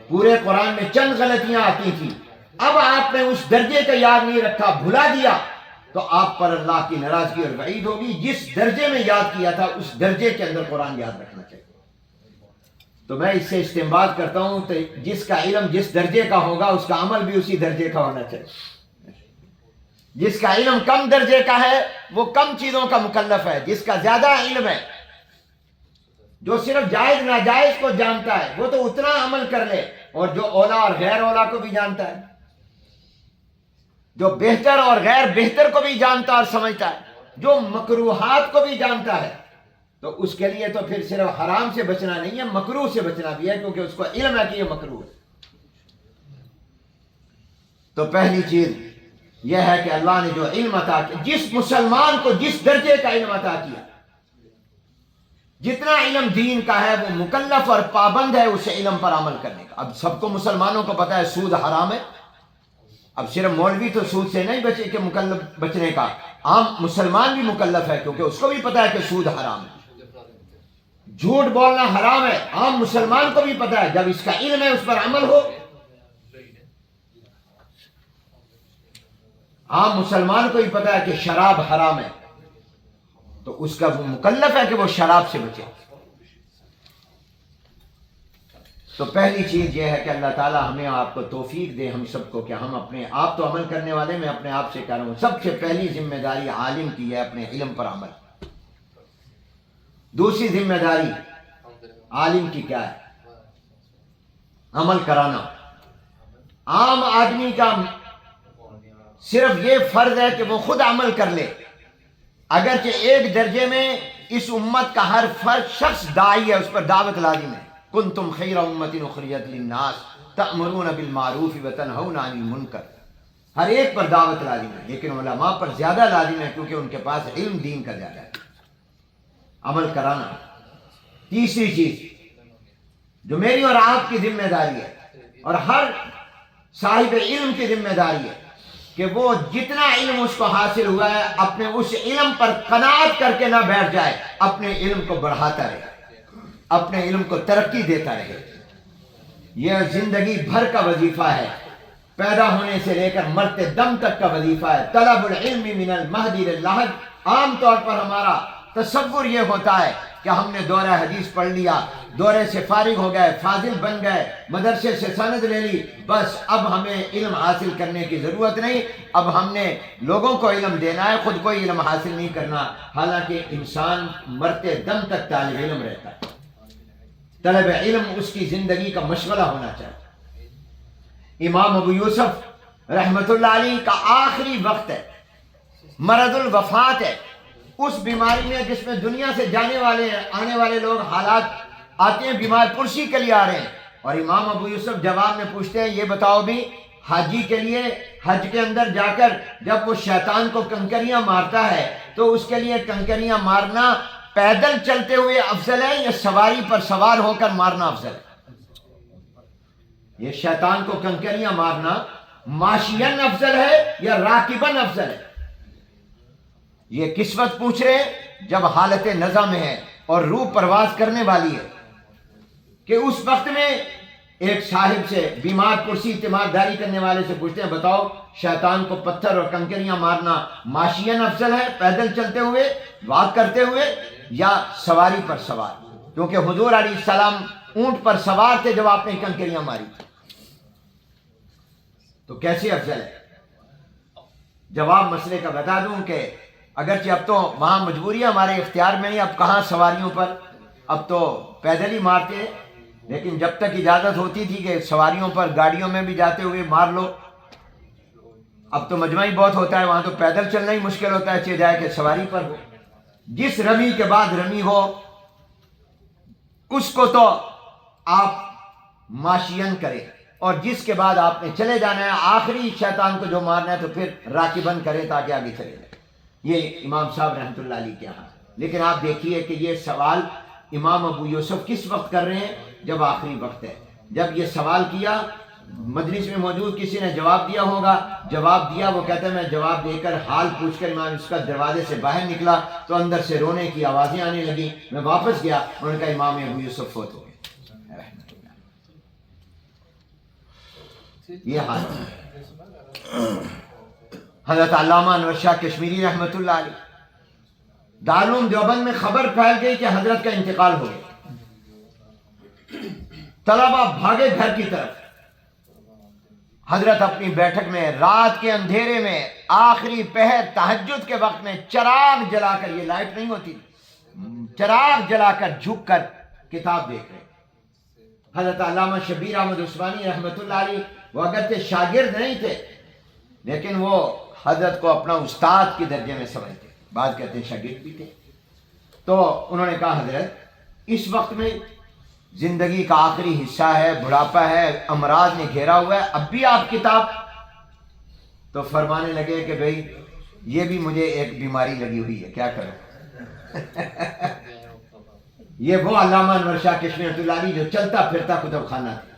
پورے قرآن میں چند غلطیاں آتی تھیں، اب آپ نے اس درجے کا یاد نہیں رکھا، بھلا دیا، تو آپ پر اللہ کی ناراضگی اور وعید ہوگی۔ جس درجے میں یاد کیا تھا اس درجے کے اندر قرآن یاد رکھنا چاہیے۔ تو میں اس سے استنباط کرتا ہوں تو جس کا علم جس درجے کا ہوگا اس کا عمل بھی اسی درجے کا ہونا چاہیے۔ جس کا علم کم درجے کا ہے وہ کم چیزوں کا مکلف ہے، جس کا زیادہ علم ہے، جو صرف جائز ناجائز کو جانتا ہے، وہ تو اتنا عمل کر لے، اور جو اولا اور غیر اولا کو بھی جانتا ہے، جو بہتر اور غیر بہتر کو بھی جانتا اور سمجھتا ہے، جو مکروہات کو بھی جانتا ہے، تو اس کے لیے تو پھر صرف حرام سے بچنا نہیں ہے، مکروہ سے بچنا بھی ہے، کیونکہ اس کو علم ہے کہ یہ مکروہ ہے۔ تو پہلی چیز یہ ہے کہ اللہ نے جو علم عطا کیا، جس مسلمان کو جس درجے کا علم عطا کیا، جتنا علم دین کا ہے وہ مکلف اور پابند ہے اسے علم پر عمل کرنے کا۔ اب سب کو مسلمانوں کو پتا ہے سود حرام ہے، اب صرف مولوی تو سود سے نہیں بچے کہ مکلف بچنے کا، عام مسلمان بھی مکلف ہے کیونکہ اس کو بھی پتا ہے کہ سود حرام ہے، جھوٹ بولنا حرام ہے، عام مسلمان کو بھی پتا ہے، جب اس کا علم ہے اس پر عمل ہو۔ عام مسلمان کو بھی پتا ہے کہ شراب حرام ہے، تو اس کا وہ مکلف ہے کہ وہ شراب سے بچے۔ تو پہلی چیز یہ ہے کہ اللہ تعالی ہمیں آپ کو توفیق دے، ہم سب کو، کہ ہم اپنے آپ تو عمل کرنے والے، میں اپنے آپ سے کہہ رہا ہوں سب سے پہلی ذمہ داری عالم کی ہے اپنے علم پر عمل۔ دوسری ذمہ داری عالم کی کیا ہے؟ عمل کرانا۔ عام آدمی کا صرف یہ فرض ہے کہ وہ خود عمل کر لے، اگرچہ ایک درجے میں اس امت کا ہر فرد شخص داعی ہے، اس پر دعوت لازم ہے۔ کنتم خیر امت اخرجت للناس تأمرون بالمعروف وتنہون عن المنکر، ہر ایک پر دعوت لازم ہے، لیکن علماء پر زیادہ لازم ہے کیونکہ ان کے پاس علم دین کا زیادہ ہے۔ عمل کرانا۔ تیسری چیز جو میری اور آپ کی ذمہ داری ہے اور ہر صاحب علم کی ذمہ داری ہے کہ وہ جتنا علم اس کو حاصل ہوا ہے اپنے اس علم پر قناعت کر کے نہ بیٹھ جائے، اپنے علم کو بڑھاتا رہے، اپنے علم کو ترقی دیتا رہے۔ یہ زندگی بھر کا وظیفہ ہے، پیدا ہونے سے لے کر مرتے دم تک کا وظیفہ ہے۔ طلب العلم من المہد للحد، عام طور پر ہمارا تصور یہ ہوتا ہے کہ ہم نے دورہ حدیث پڑھ لیا، دورے سے فارغ ہو گئے، فاضل بن گئے، مدرسے سے سند لے لی، بس اب ہمیں علم حاصل کرنے کی ضرورت نہیں، اب ہم نے لوگوں کو علم دینا ہے، خود کوئی علم حاصل نہیں کرنا۔ حالانکہ انسان مرتے دم تک طالب علم رہتا ہے، طلب علم اس کی زندگی کا مشغلہ ہونا چاہیے۔ امام ابو یوسف رحمۃ اللہ علیہ کا آخری وقت ہے، مرض الوفات ہے، اس بیماری میں جس میں دنیا سے جانے والے آنے والے لوگ حالات آتے ہیں، بیمار پرسی کے لیے آ رہے ہیں، اور امام ابو یوسف جواب میں پوچھتے ہیں یہ بتاؤ بھی حاجی کے لیے حج کے اندر جا کر جب وہ شیطان کو کنکریاں مارتا ہے تو اس کے لیے کنکریاں مارنا پیدل چلتے ہوئے افضل ہے یا سواری پر سوار ہو کر مارنا افضل ہے؟ یہ شیطان کو کنکریاں مارنا ماشین افضل ہے یا راکبن افضل ہے؟ یہ کس وقت پوچھ رہے ہیں؟ جب حالت نزع میں ہے اور روح پرواز کرنے والی ہے، کہ اس وقت میں ایک صاحب سے بیمار پرسی اعتماد داری کرنے والے سے پوچھتے ہیں بتاؤ شیطان کو پتھر اور کنکریاں مارنا ماشین افضل ہے، پیدل چلتے ہوئے، واک کرتے ہوئے، یا سواری پر سوار؟ کیونکہ حضور علیہ السلام اونٹ پر سوار تھے جب آپ نے کنکریاں ماری تھی، تو کیسے افضل ہے؟ جواب مسئلے کا بتا دوں کہ اگرچہ اب تو وہاں مجبوری ہمارے اختیار میں نہیں، اب کہاں سواریوں پر، اب تو پیدل ہی مارتے ہیں، لیکن جب تک اجازت ہوتی تھی کہ سواریوں پر گاڑیوں میں بھی جاتے ہوئے مار لو، اب تو مجمع ہی بہت ہوتا ہے، وہاں تو پیدل چلنا ہی مشکل ہوتا ہے، چاہے جائے کہ سواری پر ہو۔ جس رمی کے بعد رمی ہو اس کو تو آپ ماشین کریں، اور جس کے بعد آپ نے چلے جانا ہے آخری شیطان کو جو مارنا ہے تو پھر راکبن کریں تاکہ آگے چلے جائیں۔ یہ امام صاحب رحمۃ اللہ علیہ کے یہاں۔ لیکن آپ دیکھیے کہ یہ سوال امام ابو یوسف کس وقت کر رہے ہیں؟ جب آخری وقت ہے۔ جب یہ سوال کیا مجلس میں موجود کسی نے جواب دیا ہوگا، جواب دیا، وہ کہتا ہے میں جواب دے کر حال پوچھ کر امام اس کا دروازے سے باہر نکلا تو اندر سے رونے کی آوازیں آنے لگیں، میں واپس گیا، انہوں نے کہا امام ابو یوسف فوت ہو گئے۔ یہ حال ہے۔ حضرت علامہ انور شاہ کشمیری رحمۃ اللہ علیہ، دارالعلوم دیوبند میں خبر پھیل گئی کہ حضرت کا انتقال ہو گیا، طلبہ بھاگے گھر کی طرف، حضرت اپنی بیٹھک میں رات کے اندھیرے میں آخری پہر تہجد کے وقت میں چراغ جلا کر، یہ لائٹ نہیں ہوتی، چراغ جلا کر جھک کر کتاب دیکھ رہے۔ حضرت علامہ شبیر احمد عثمانی رحمۃ اللہ علیہ وہ اگرچہ شاگرد نہیں تھے لیکن وہ حضرت کو اپنا استاد کے درجے میں سمجھتے، بعض کہتے ہیں شاگرد بھی تھے، تو انہوں نے کہا حضرت اس وقت میں زندگی کا آخری حصہ ہے، بڑھاپا ہے، امراض نے گھیرا ہوا ہے، اب بھی آپ کتاب؟ تو فرمانے لگے کہ بھئی یہ بھی مجھے ایک بیماری لگی ہوئی ہے، کیا کروں؟ یہ وہ علامہ انور شاہ کشمیری رحمۃ اللہ علیہ جو چلتا پھرتا کتب خانہ تھا،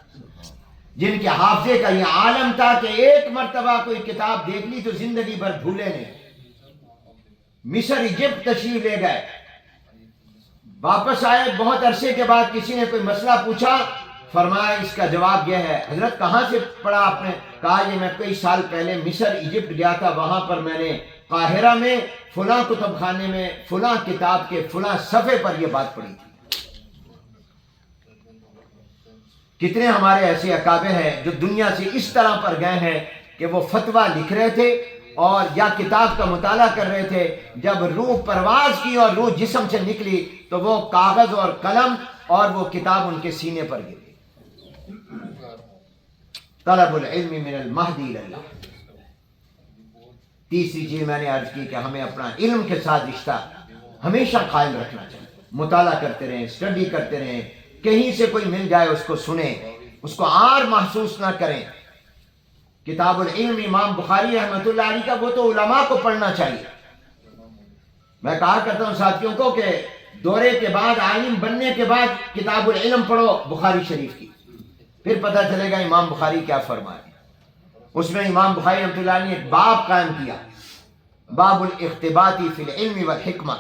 جن کے حافظے کا یہ عالم تھا کہ ایک مرتبہ کوئی کتاب دیکھ لی تو زندگی بھر بھولے نہیں۔ مصر ایجپٹ تشریف لے گئے، واپس آئے، بہت عرصے کے بعد کسی نے کوئی مسئلہ پوچھا، فرمایا اس کا جواب یہ ہے۔ حضرت کہاں سے پڑھا آپ نے؟ کہا یہ میں کئی سال پہلے مصر ایجپٹ گیا تھا، وہاں پر میں نے قاہرہ میں فلاں کتب خانے میں فلاں کتاب کے فلاں صفحے پر یہ بات پڑھی تھی۔ کتنے ہمارے ایسے اکابر ہیں جو دنیا سے اس طرح پر گئے ہیں کہ وہ فتویٰ لکھ رہے تھے اور یا کتاب کا مطالعہ کر رہے تھے، جب روح پرواز کی اور روح جسم سے نکلی تو وہ کاغذ اور قلم اور وہ کتاب ان کے سینے پر گری۔ طلب العلم من المہدی للہ۔ تیسری چیز میں نے عرض کی کہ ہمیں اپنا علم کے ساتھ رشتہ ہمیشہ قائم رکھنا چاہیے، مطالعہ کرتے رہیں، اسٹڈی کرتے رہیں، کہیں سے کوئی مل جائے اس کو سنیں، اس کو عار محسوس نہ کریں۔ کتاب العلم امام بخاری رحمۃ اللہ علیہ کا، وہ تو علماء کو پڑھنا چاہیے۔ میں کہا کرتا ہوں ساتھیوں کو کہ دورے کے بعد، عالم بننے کے بعد کتاب العلم پڑھو بخاری شریف کی، پھر پتہ چلے گا امام بخاری کیا فرمائے۔ اس میں امام بخاری رحمۃ اللہ علیہ نے ایک باب قائم کیا، باب الاختباطی فی العلم والحکمہ،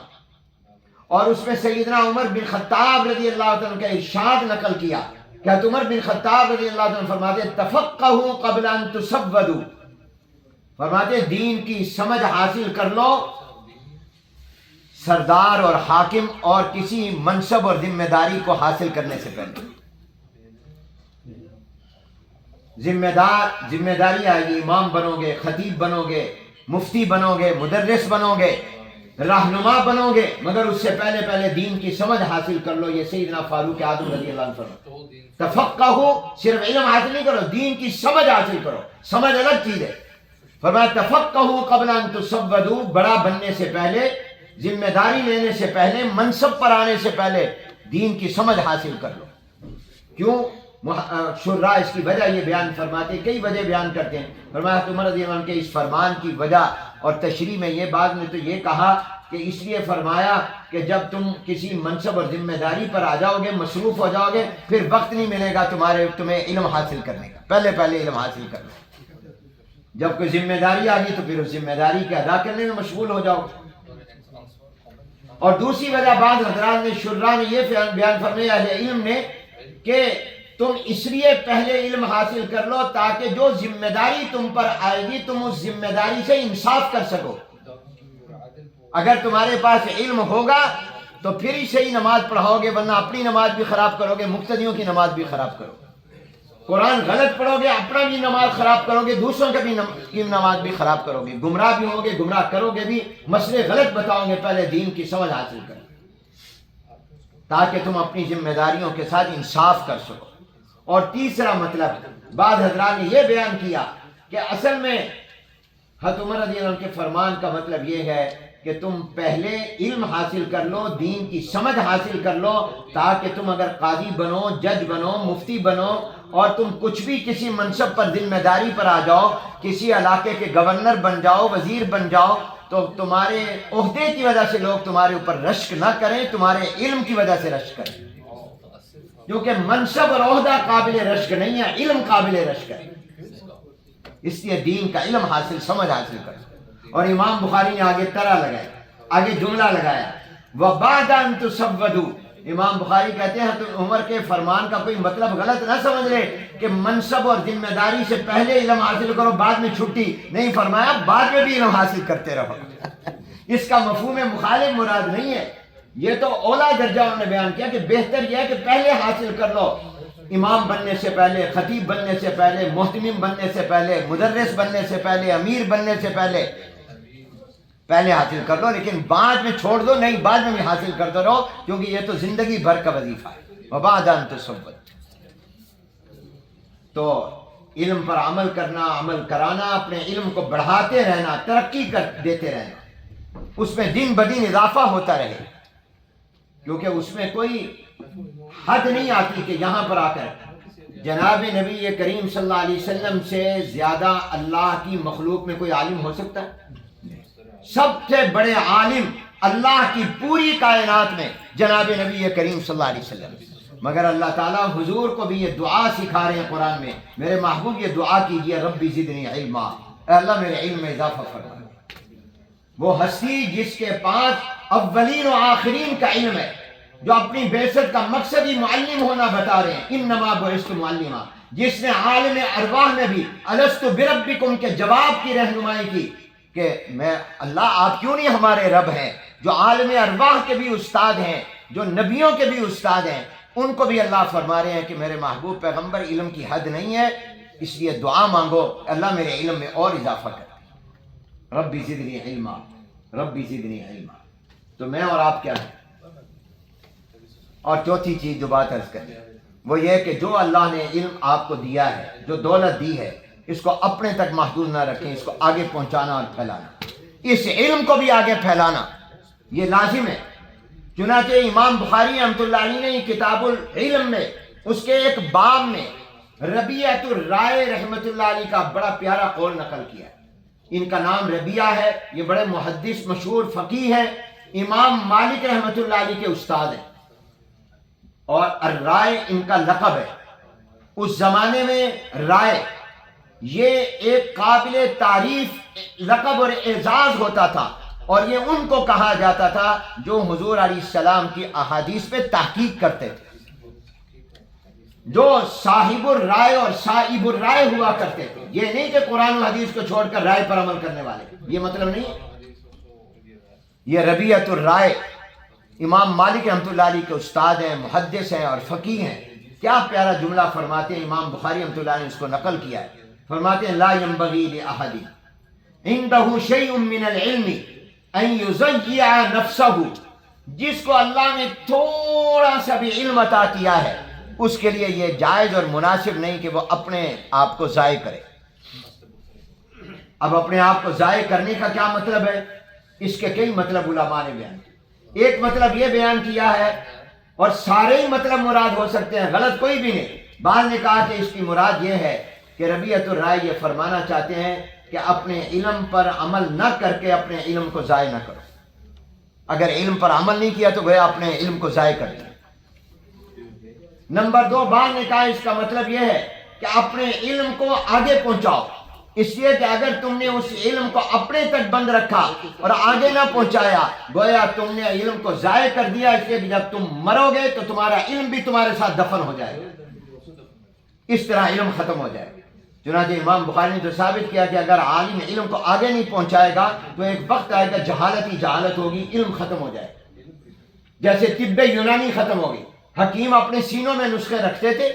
اور اس میں سیدنا عمر بن خطاب رضی اللہ عنہ کا ارشاد نقل کیا کہ عمر بن خطاب رضی اللہ عنہ فرماتے ہیں تفقہوا قبل ان تسودوا، فرماتے ہیں دین کی سمجھ حاصل کر لو سردار اور حاکم اور کسی منصب اور ذمہ داری کو حاصل کرنے سے پہلے ذمہ داری آئے گی، امام بنو گے، خطیب بنو گے، مفتی بنو گے، مدرس بنو گے، رہنما بنو گے، مگر اس سے پہلے دین کی سمجھ حاصل کر لو۔ یہ سیدنا فاروق اعظم رضی اللہ عنہ فرماتے تفقہو، صرف علم حاصل نہیں کرو، دین کی سمجھ حاصل کرو، سمجھ الگ چیز ہے۔ فرمایا تفقہو قبل ان تسودوا، بڑا بننے سے پہلے، ذمہ داری لینے سے پہلے، منصب پر آنے سے پہلے دین کی سمجھ حاصل کر لو۔ کیوں؟ شرح اس کی وجہ یہ بیان فرماتے ہیں، کئی وجہ بیان کرتے ہیں۔ فرمایا عمر رضی اللہ عنہ کے اس فرمان کی وجہ اور تشریح میں یہ بعد میں تو یہ کہا کہ اس لیے فرمایا کہ جب تم کسی منصب اور ذمہ داری پر آ جاؤ گے، مصروف ہو جاؤ گے، پھر وقت نہیں ملے گا تمہیں علم حاصل کرنے کا، پہلے علم حاصل کر لو۔ جب کوئی ذمہ داری آ گئی تو پھر اس ذمہ داری کے ادا کرنے میں مشغول ہو جاؤ۔ اور دوسری وجہ بعض حضرات نے شرح نے یہ بیان فرمایا اہل علم نے کہ تم اس لیے پہلے علم حاصل کر لو تاکہ جو ذمہ داری تم پر آئے گی تم اس ذمہ داری سے انصاف کر سکو۔ اگر تمہارے پاس علم ہوگا تو پھر ہی صحیح نماز پڑھاؤ گے، ورنہ اپنی نماز بھی خراب کرو گے، مقتدیوں کی نماز بھی خراب کرو گے۔ قرآن غلط پڑھو گے، اپنا بھی نماز خراب کرو گے، دوسروں کی نماز بھی خراب کرو گے، گمراہ بھی ہوگے، گمراہ کرو گے بھی، مسئلے غلط بتاؤ گے۔ پہلے دین کی سمجھ حاصل کرو تاکہ تم اپنی ذمہ داریوں کے ساتھ انصاف کر سکو۔ اور تیسرا مطلب بعض حضرات نے یہ بیان کیا کہ اصل میں حضرت عمر رضی اللہ عنہ کے فرمان کا مطلب یہ ہے کہ تم پہلے علم حاصل کر لو، دین کی سمجھ حاصل کر لو، تاکہ تم اگر قاضی بنو، جج بنو، مفتی بنو اور تم کچھ بھی کسی منصب پر ذمہ داری پر آ جاؤ، کسی علاقے کے گورنر بن جاؤ، وزیر بن جاؤ، تو تمہارے عہدے کی وجہ سے لوگ تمہارے اوپر رشک نہ کریں، تمہارے علم کی وجہ سے رشک کریں، کیونکہ منصب اور عہدہ قابل رشک نہیں ہے، علم قابل رشک ہے۔ اس لیے دین کا علم حاصل، سمجھ حاصل کریں۔ اور امام بخاری نے آگے طرح لگایا، آگے جملہ لگایا وَبَعْدَ أَن تُسَوَّدُوا۔ امام بخاری کہتے ہیں تو عمر کے فرمان کا کوئی مطلب غلط نہ سمجھ لے کہ منصب اور ذمہ داری سے پہلے علم حاصل کرو، بعد میں چھٹی نہیں، فرمایا بعد میں بھی علم حاصل کرتے رہو۔ اس کا مفہوم مخالف مراد نہیں ہے، یہ تو اولا درجہ انہوں نے بیان کیا کہ بہتر یہ ہے کہ پہلے حاصل کر لو، امام بننے سے پہلے، خطیب بننے سے پہلے، محتمم بننے سے پہلے، مدرس بننے سے پہلے، امیر بننے سے پہلے حاصل کر لو، لیکن بعد میں چھوڑ دو نہیں، بعد میں بھی حاصل کرتے رہو، کیونکہ یہ تو زندگی بھر کا وظیفہ ہے۔ وَبَعْدَ أَن تُسَوَّدُوا، تو علم پر عمل کرنا، عمل کرانا، اپنے علم کو بڑھاتے رہنا، ترقی دیتے رہنا، اس میں دن بدن اضافہ ہوتا رہے، کیونکہ اس میں کوئی حد نہیں آتی کہ یہاں پر آ کر جناب نبی کریم صلی اللہ علیہ وسلم سے زیادہ اللہ کی مخلوق میں کوئی عالم ہو سکتا ہے؟ سب سے بڑے عالم اللہ کی پوری کائنات میں جناب نبی کریم صلی اللہ علیہ وسلم، مگر اللہ تعالیٰ حضور کو بھی یہ دعا سکھا رہے ہیں قرآن میں، میرے محبوب یہ دعا کیجئے ربی زدنی علما، اے اللہ میرے علم میں اضافہ فرما۔ وہ ہستی جس کے پاس اولین و آخرین کا علم ہے، جو اپنی بعثت کا مقصد ہی معلم ہونا بتا رہے ہیں، انما بعثت معلما، جس نے عالم ارواح میں بھی الست بربکم کے جواب کی رہنمائی کی کہ میں اللہ آپ کیوں نہیں ہمارے رب ہیں، جو عالم ارواح کے بھی استاد ہیں، جو نبیوں کے بھی استاد ہیں، ان کو بھی اللہ فرما رہے ہیں کہ میرے محبوب پیغمبر علم کی حد نہیں ہے، اس لیے دعا مانگو اللہ میرے علم میں اور اضافہ کر، ربی زدنی علما، ربی زدنی علما۔ تو میں اور آپ کیا ہیں؟ اور چوتھی چیز جو بات عرض کریں وہ یہ کہ جو اللہ نے علم آپ کو دیا ہے، جو دولت دی ہے، اس کو اپنے تک محدود نہ رکھیں، اس کو آگے پہنچانا اور پھیلانا، اس علم کو بھی آگے پھیلانا یہ لازم ہے۔ چنانچہ امام بخاری رحمۃ اللہ علیہ نے کتاب العلم میں اس کے ایک باب میں ربیعۃ الرائے رحمۃ اللہ علیہ کا بڑا پیارا قول نقل کیا ہے۔ ان کا نام ربیعہ ہے، یہ بڑے محدث مشہور فقیہ ہیں، امام مالک رحمۃ اللہ علیہ کے استاد ہیں، اور الرائے ان کا لقب ہے۔ اس زمانے میں رائے یہ ایک قابل تعریف لقب اور اعزاز ہوتا تھا، اور یہ ان کو کہا جاتا تھا جو حضور علیہ السلام کی احادیث پہ تحقیق کرتے تھے، جو صاحب الرائے اور صاحب الرائے ہوا کرتے تھے۔ یہ نہیں کہ قرآن و حدیث کو چھوڑ کر رائے پر عمل کرنے والے، یہ مطلب نہیں ہے۔ یہ ربیعۃ الرائے امام مالک رحمۃ اللہ علیہ کے استاد ہیں، محدث ہیں اور فقیہ ہیں. کیا پیارا جملہ فرماتے ہیں، امام بخاری رحمۃ اللہ نے اس کو نقل کیا ہے. فرماتے ہیں لا ينبغي لأحد عنده شيء من العلم ان يضيع نفسه. جس کو اللہ نے تھوڑا سا بھی علم عطا کیا ہے اس کے لیے یہ جائز اور مناسب نہیں کہ وہ اپنے آپ کو ضائع کرے. اب اپنے آپ کو ضائع کرنے کا کیا مطلب ہے؟ اس کے کئی مطلب علماء نے بیان کیا. ایک مطلب یہ بیان کیا ہے، اور سارے ہی مطلب مراد ہو سکتے ہیں، غلط کوئی بھی نہیں. بعض نے کہا کہ اس کی مراد یہ ہے کہ ربیعۃ الرائے یہ فرمانا چاہتے ہیں کہ اپنے علم پر عمل نہ کر کے اپنے علم کو ضائع نہ کرو. اگر علم پر عمل نہیں کیا تو گویا اپنے علم کو ضائع کر دیا. نمبر 2، بعض نے کہا اس کا مطلب یہ ہے کہ اپنے علم کو آگے پہنچاؤ، اس لیے کہ اگر تم نے اس علم کو اپنے تک بند رکھا اور آگے نہ پہنچایا گویا تم نے علم کو ضائع کر دیا. اس لیے کہ جب تم مرو گے تو تمہارا علم بھی تمہارے ساتھ دفن ہو جائے گا، اس طرح علم ختم ہو جائے گا. چنانچہ امام بخاری نے تو ثابت کیا کہ اگر عالم علم کو آگے نہیں پہنچائے گا تو ایک وقت آئے گا جہالت ہی جہالت ہوگی، علم ختم ہو جائے گا. جیسے طب یونانی ختم ہوگی. حکیم اپنے سینوں میں نسخے رکھتے تھے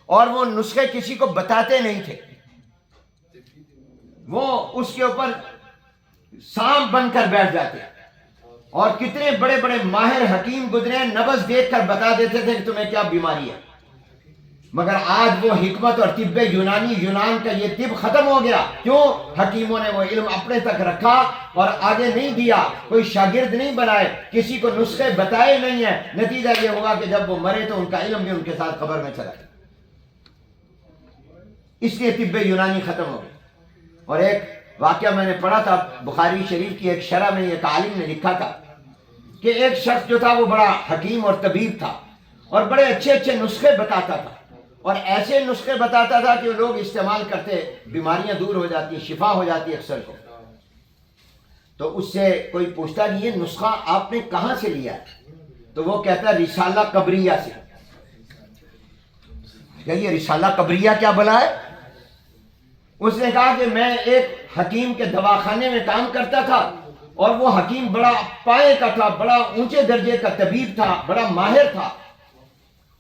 اور وہ نسخے کسی کو بتاتے نہیں تھے، وہ اس کے اوپر سانپ بن کر بیٹھ جاتے. اور کتنے بڑے بڑے ماہر حکیم گزرے ہیں، نبض دیکھ کر بتا دیتے تھے کہ تمہیں کیا بیماری ہے. مگر آج وہ حکمت اور طب یونانی، یونان کا یہ طب ختم ہو گیا. کیوں؟ حکیموں نے وہ علم اپنے تک رکھا اور آگے نہیں دیا، کوئی شاگرد نہیں بنائے، کسی کو نسخے بتائے نہیں ہیں. نتیجہ یہ ہوا کہ جب وہ مرے تو ان کا علم بھی ان کے ساتھ قبر میں چلا گیا. اس لیے طب یونانی ختم ہو گئی. اور ایک واقعہ میں نے پڑھا تھا بخاری شریف کی ایک شرح میں، ایک عالم نے لکھا تھا کہ ایک شخص جو تھا وہ بڑا حکیم اور طبیب تھا اور بڑے اچھے اچھے نسخے بتاتا تھا، اور ایسے نسخے بتاتا تھا کہ لوگ استعمال کرتے، بیماریاں دور ہو جاتی، شفا ہو جاتی اکثر کو. تو اس سے کوئی پوچھتا کہ یہ نسخہ آپ نے کہاں سے لیا ہے؟ تو وہ کہتا رسالہ قبریہ سے. کہ یہ رسالہ قبریہ کیا بلا ہے؟ اس نے کہا کہ میں ایک حکیم کے دواخانے میں کام کرتا تھا اور وہ حکیم بڑا پائے کا تھا، بڑا اونچے درجے کا طبیب تھا، بڑا ماہر تھا.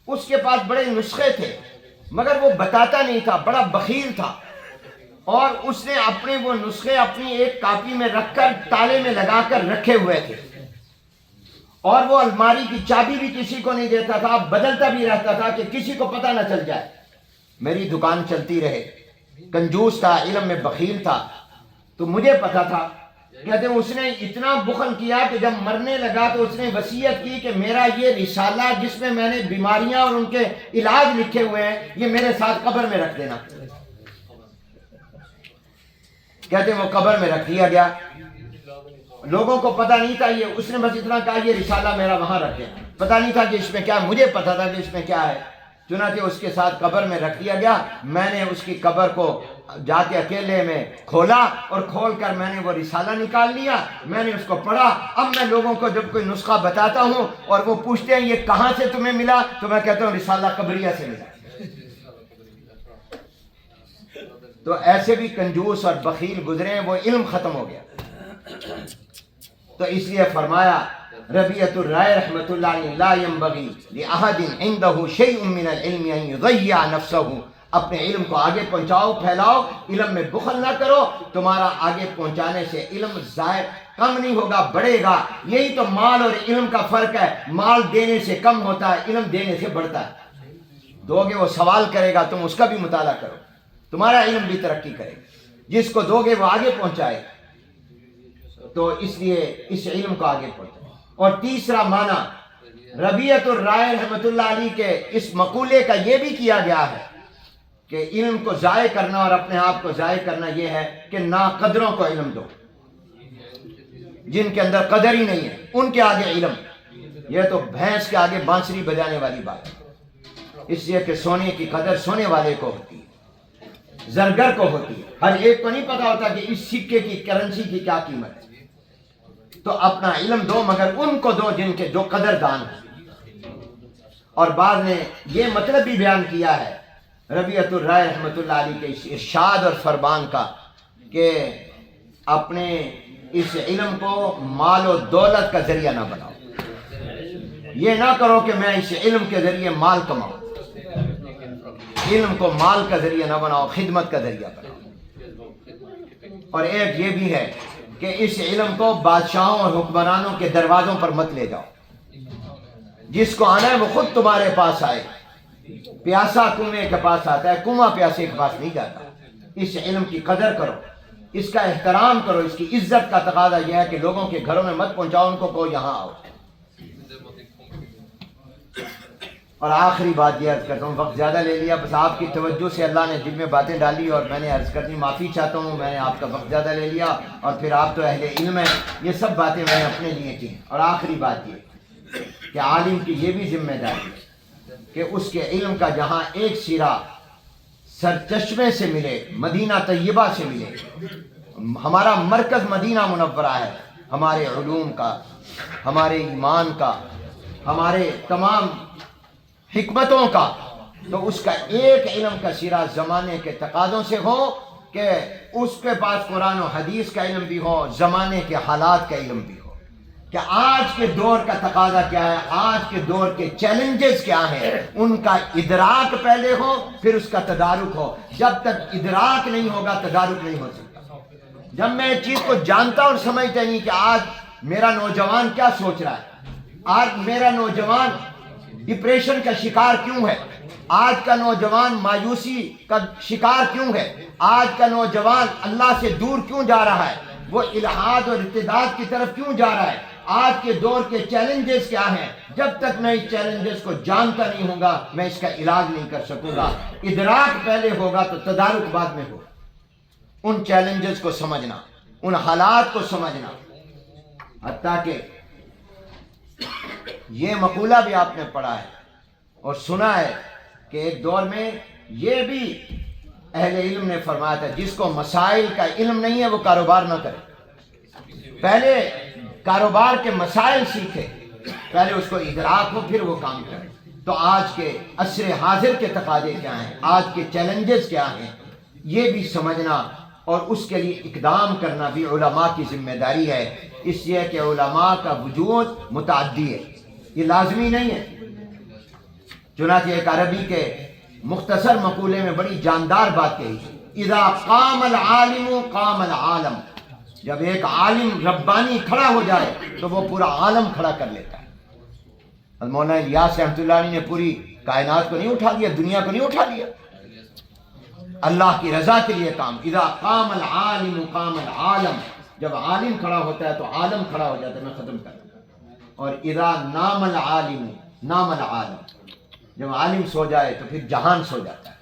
اس کے پاس بڑے نسخے تھے مگر وہ بتاتا نہیں تھا، بڑا بخیل تھا. اور اس نے اپنے وہ نسخے اپنی ایک کاپی میں رکھ کر تالے میں لگا کر رکھے ہوئے تھے، اور وہ الماری کی چابی بھی کسی کو نہیں دیتا تھا، بدلتا بھی رہتا تھا کہ کسی کو پتہ نہ چل جائے. میری دکان چلتی رہے. کنجوس تھا، علم میں بخیل تھا. تو مجھے پتا تھا. کہتے ہیں اس نے اتنا بخل کیا کہ جب مرنے لگا تو اس نے وصیت کی کہ میرا یہ رسالہ جس میں میں نے بیماریاں اور ان کے علاج لکھے ہوئے ہیں یہ میرے ساتھ قبر میں رکھ دینا. کہتے ہیں وہ قبر میں رکھ دیا گیا. لوگوں کو پتہ نہیں تھا، یہ اس نے بس اتنا کہا یہ رسالہ میرا وہاں رکھ دینا. پتہ نہیں تھا کہ اس میں کیا، مجھے پتا تھا کہ اس میں کیا ہے. چنانچہ اس کے ساتھ قبر میں رکھ دیا گیا. میں نے اس کی قبر کو جا کے اکیلے میں کھولا اور کھول کر میں نے وہ رسالہ نکال لیا. میں نے اس کو پڑھا. اب میں لوگوں کو جب کوئی نسخہ بتاتا ہوں اور وہ پوچھتے ہیں یہ کہاں سے تمہیں ملا تو میں کہتا ہوں رسالہ قبریہ سے ملا. تو ایسے بھی کنجوس اور بخیل گزرے ہیں، وہ علم ختم ہو گیا. تو اس لیے فرمایا ربیعۃ الرائے رحمۃ اللہ علیہ لا ينبغي لأحد عنده شيء من العلم ان يضيع نفسه. اپنے علم کو آگے پہنچاؤ، پھیلاؤ، علم میں بخل نہ کرو. تمہارا آگے پہنچانے سے علم ضائع کم نہیں ہوگا، بڑھے گا. یہی تو مال اور علم کا فرق ہے. مال دینے سے کم ہوتا ہے، علم دینے سے بڑھتا ہے. دو گے وہ سوال کرے گا، تم اس کا بھی مطالعہ کرو، تمہارا علم بھی ترقی کرے گا. جس کو دو گے وہ آگے پہنچائے. تو اس لیے اس علم کو آگے پہنچائے. اور تیسرا معنی ربیعۃ الرائے رحمۃ اللہ علیہ کے اس مقولے کا یہ بھی کیا گیا ہے کہ علم کو ضائع کرنا اور اپنے آپ کو ضائع کرنا یہ ہے کہ ناقدروں کو علم دو. جن کے اندر قدر ہی نہیں ہے ان کے آگے علم، یہ تو بھینس کے آگے بانسری بجانے والی بات ہے. اس لیے کہ سونے کی قدر سونے والے کو ہوتی ہے، زرگر کو ہوتی ہے. ہر ایک کو نہیں پتا ہوتا کہ اس سکے کی کرنسی کی کیا قیمت ہے. تو اپنا علم دو مگر ان کو دو جن کے جو قدردان ہیں. اور بعض نے یہ مطلب بھی بیان کیا ہے ربیعۃ الرائے رحمۃ اللہ علیہ کے اس ارشاد اور فرمان کا کہ اپنے اس علم کو مال و دولت کا ذریعہ نہ بناؤ. یہ نہ کرو کہ میں اس علم کے ذریعے مال کماؤں. علم کو مال کا ذریعہ نہ بناؤ، خدمت کا ذریعہ بناؤ. اور ایک یہ بھی ہے کہ اس علم کو بادشاہوں اور حکمرانوں کے دروازوں پر مت لے جاؤ. جس کو آنا ہے وہ خود تمہارے پاس آئے. پیاسا کنویں کے پاس آتا ہے، کنواں پیاسے کے پاس نہیں جاتا. اس علم کی قدر کرو، اس کا احترام کرو. اس کی عزت کا تقاضا یہ ہے کہ لوگوں کے گھروں میں مت پہنچاؤ، ان کو کہو یہاں آؤ. اور آخری بات یہ عرض کرتا ہوں، وقت زیادہ لے لیا، بس آپ کی توجہ سے اللہ نے دل میں باتیں ڈالی اور میں نے عرض کرنی معافی چاہتا ہوں. میں نے آپ کا وقت زیادہ لے لیا اور پھر آپ تو اہل علم ہیں. یہ سب باتیں میں نے اپنے لیے کی. اور آخری بات یہ کہ عالم کی یہ بھی ذمہ داری ہے کہ اس کے علم کا جہاں ایک سرا سرچشمے سے ملے، مدینہ طیبہ سے ملے. ہمارا مرکز مدینہ منورہ ہے، ہمارے علوم کا، ہمارے ایمان کا، ہمارے تمام حکمتوں کا. تو اس کا ایک علم کا سرا زمانے کے تقاضوں سے ہو کہ اس کے پاس قرآن و حدیث کا علم بھی ہو، زمانے کے حالات کا علم بھی ہو کہ آج کے دور کا تقاضا کیا ہے، آج کے دور کے چیلنجز کیا ہیں، ان کا ادراک پہلے ہو، پھر اس کا تدارک ہو. جب تک ادراک نہیں ہوگا تدارک نہیں ہو سکتا. جب میں ایک چیز کو جانتا اور سمجھتا نہیں کہ آج میرا نوجوان کیا سوچ رہا ہے، آج میرا نوجوان ڈپریشن کا شکار کیوں ہے، آج کا نوجوان مایوسی کا شکار کیوں ہے، آج کا نوجوان اللہ سے دور کیوں جا رہا ہے، وہ الحاد اور ارتداد کی طرف کیوں جا رہا ہے، آج کے دور کے چیلنجز کیا ہیں. جب تک میں اس چیلنجز کو جانتا نہیں ہوں گا میں اس کا علاج نہیں کر سکوں گا. ادراک پہلے ہوگا تو تدارک بعد میں ہوگا. ان چیلنجز کو سمجھنا، ان حالات کو سمجھنا. حتیٰ کہ یہ مقولہ بھی آپ نے پڑھا ہے اور سنا ہے کہ ایک دور میں یہ بھی اہل علم نے فرمایا تھا جس کو مسائل کا علم نہیں ہے وہ کاروبار نہ کرے. پہلے کاروبار کے مسائل سیکھے، پہلے اس کو ادراک ہو پھر وہ کام کرے. تو آج کے عصر حاضر کے تقاضے کیا ہیں، آج کے چیلنجز کیا ہیں، یہ بھی سمجھنا اور اس کے لیے اقدام کرنا بھی علماء کی ذمہ داری ہے. اس لیے کہ علماء کا وجود متعدی ہے، یہ لازمی نہیں ہے. چنانچہ ایک عربی کے مختصر مقولے میں بڑی جاندار بات کہی، اذا قام العالم قام العالم. جب ایک عالم ربانی کھڑا ہو جائے تو وہ پورا عالم کھڑا کر لیتا ہے. مولانا الیاس رحمۃ اللہ علیہ نے پوری کائنات کو نہیں اٹھا لیا، دنیا کو نہیں اٹھا لیا، اللہ کی رضا کے لیے کام. اذا قام العالم قام العالم. جب عالم کھڑا ہوتا ہے تو عالم کھڑا ہو جاتا ہے. میں ختم کرتا ہوں. اور اذا نام العالم نام العالم. جب عالم سو جائے تو پھر جہان سو جاتا ہے.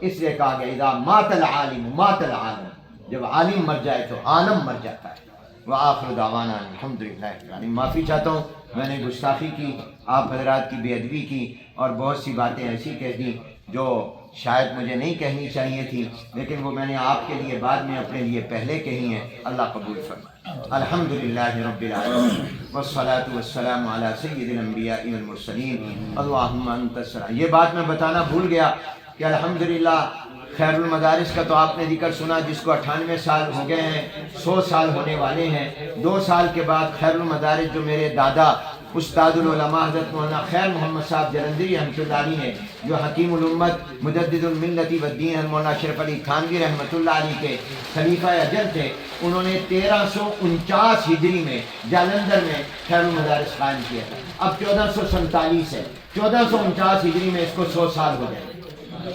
اس لیے کہا گیا اذا مات العالم مات العالم. جب عالم مر جائے تو عالم مر جاتا ہے. وآخر دعوانا الحمدللہ. معافی چاہتا ہوں، میں نے گستاخی کی، آپ حضرات کی بے ادبی کی اور بہت سی باتیں ایسی کہہ دیں جو شاید مجھے نہیں کہنی چاہیے تھی، لیکن وہ میں نے آپ کے لیے بعد میں اپنے لیے پہلے کہی ہیں. اللہ قبول فرمائے. الحمدللہ رب العالمین والصلاة والسلام علی سید الانبیاء والمرسلین اللہم انت السلام. یہ بات میں بتانا بھول گیا کہ الحمدللہ خیر المدارس کا تو آپ نے ذکر سنا، جس کو 98 سال ہو گئے ہیں، 100 سال ہونے والے ہیں. 2 سال کے بعد خیر المدارس جو میرے دادا استاد العلماء حضرت مولانا خیر محمد صاحب جلندری رحمۃ اللہ علیہ نے، جو حکیم الامت مجدد الملت والدین مولانا اشرف علی تھانوی رحمۃ اللہ علیہ کے خلیفہ اجل تھے، انہوں نے 1349 ہجری میں جالندھر میں خیر المدارس قائم کیا تھا. اب 1447 ہے، 1449 ہجری میں اس کو 100 سال ہو گئے.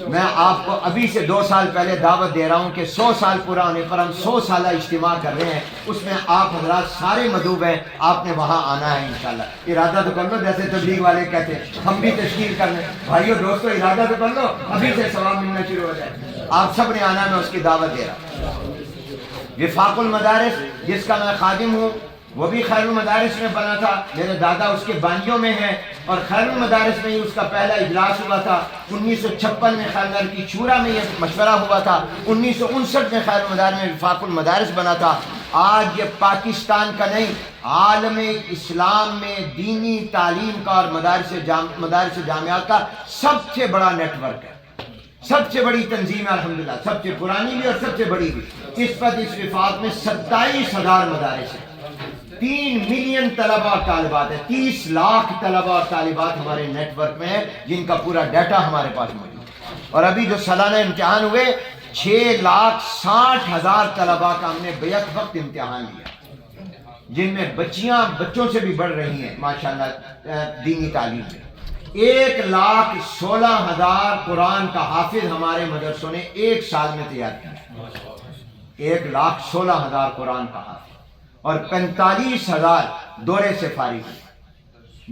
میں آپ کو ابھی سے 2 سال پہلے دعوت دے رہا ہوں کہ 100 سال پورا ہونے پر ہم 100 سالہ اجتماع کر رہے ہیں. اس میں آپ حضرات سارے مدعو ہیں، آپ نے وہاں آنا ہے انشاءاللہ. ارادہ تو کر لو، جیسے تبلیغ والے کہتے ہیں ہم بھی تشکیل کر لیں. بھائیو دوستو ارادہ تو کر لو، ابھی سے ثواب ملنا شروع ہو جائے. آپ سب نے آنا، میں اس کی دعوت دے رہا ہوں. وفاق المدارس جس کا میں خادم ہوں وہ بھی خیر المدارس میں بنا تھا، میرے دادا اس کے بانیوں میں ہیں، اور خیر المدارس میں ہی اس کا پہلا اجلاس ہوا تھا. 1956 میں خیرنگر کی شورا میں یہ مشورہ ہوا تھا. 1959 میں خیر المدارس میں وفاق المدارس بنا تھا. آج یہ پاکستان کا نہیں، عالم اسلام میں دینی تعلیم کا اور مدارس جامعات کا سب سے بڑا نیٹ ورک ہے، سب سے بڑی تنظیم ہے الحمدللہ، سب سے پرانی بھی اور سب سے بڑی بھی۔ اس پر اس وفاق میں 27,000 مدارس ہیں، 3 ملین طلبہ اور طالبات ہیں، 30 لاکھ طلبہ اور طالبات ہمارے نیٹ ورک میں ہیں جن کا پورا ڈیٹا ہمارے پاس موجود ہے۔ اور ابھی جو سالانہ امتحان ہوئے 6,60,000 طلبہ کا ہم نے بیک وقت امتحان لیا، جن میں بچوں سے بھی بڑھ رہی ہیں ماشاءاللہ دینی تعلیم میں۔ 1,16,000 قرآن کا حافظ ہمارے مدرسوں نے ایک سال میں تیار کیا، 1,16,000 قرآن کا حافظ، اور 45,000 دورے سے فارغ ہوئے،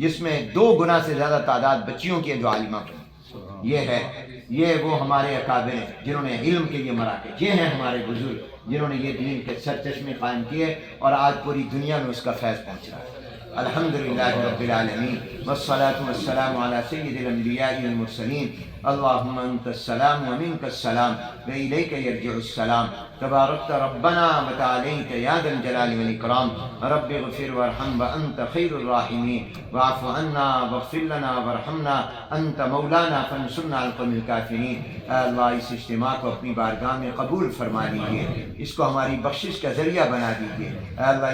جس میں 2 گنا سے زیادہ تعداد بچیوں کی جو عالمہ بنی۔ یہ وہ ہمارے اکابر ہیں جنہوں نے علم کے لیے مراکز، یہ ہیں ہمارے بزرگ جنہوں نے یہ دین کے سرچشمے قائم کیے، اور آج پوری دنیا میں اس کا فیض پہنچ رہا ہے۔ الحمدللہ رب العالمین، والصلاة والسلام على سید الانبیاء والمرسلین، اللہم انت السلام ومنک السلام وإلیک یرجع السلام، تبارکت ربنا وتعالیت یا ذا الجلال والاکرام، رب اغفر وارحم وانت خیر الراحمین، واعف عنا واغفر لنا وارحمنا، انت مولانا فانصرنا على القوم الکافرین۔ اے اللہ اس اجتماع کو اپنی بارگاہ میں قبول فرما لیجیے، اس کو ہماری بخشش کا ذریعہ بنا دیجیے۔ اے اللہ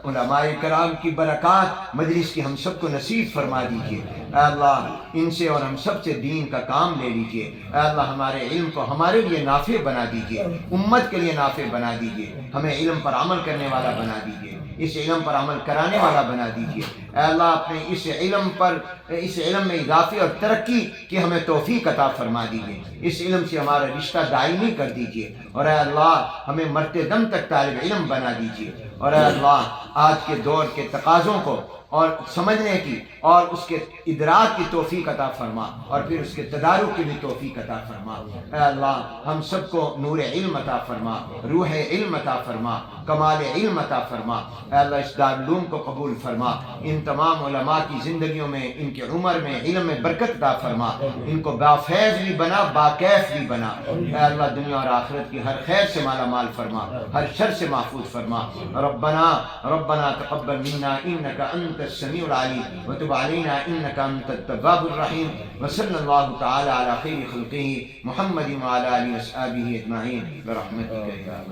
ان علماء کرام کی برکات مجلس کی ہم سب کو نصیب فرما دیجیے۔ اے اللہ ان سے اور ہم سب سے دین کا کام لے لیجیے۔ اے اللہ ہمارے علم کو ہمارے لیے نافع بنا دیجیے، امت کے لیے نافع بنا دیجیے، ہمیں علم پر عمل کرنے والا بنا دیجیے، اس علم پر عمل کرانے والا بنا دیجیے۔ اے اللہ اپنے اس علم میں اضافے اور ترقی کی ہمیں توفیق عطا فرما دیجیے، اس علم سے ہمارا رشتہ دائمی کر دیجیے، اور اے اللہ ہمیں مرتے دم تک طالب علم بنا دیجیے۔ اور اے اللہ آج کے دور کے تقاضوں کو اور سمجھنے کی اور اس کے ادراک کی توفیق عطا فرما، اور پھر اس کے تدارک کی بھی توفیق عطا فرما۔ اے اللہ ہم سب کو نور علم عطا فرما، روح علم عطا فرما، کمال علم عطا فرما۔ اے اللہ اس دارالعلوم کو قبول فرما، ان تمام علماء کی زندگیوں میں، ان کی عمر میں، علم میں برکت عطا فرما، ان کو بافیض بھی بنا، باکیف بھی بنا۔ اے اللہ دنیا اور آخرت کی ہر خیر سے مالا مال فرما، ہر شر سے محفوظ فرما۔ ربنا تقبل منا انك انت السميع العليم وتب علينا انك انت التواب الرحيم، وصلى الله تعالى على خير خلقه محمد وعلى اله وصحبه اجمعين برحمتك يا رب۔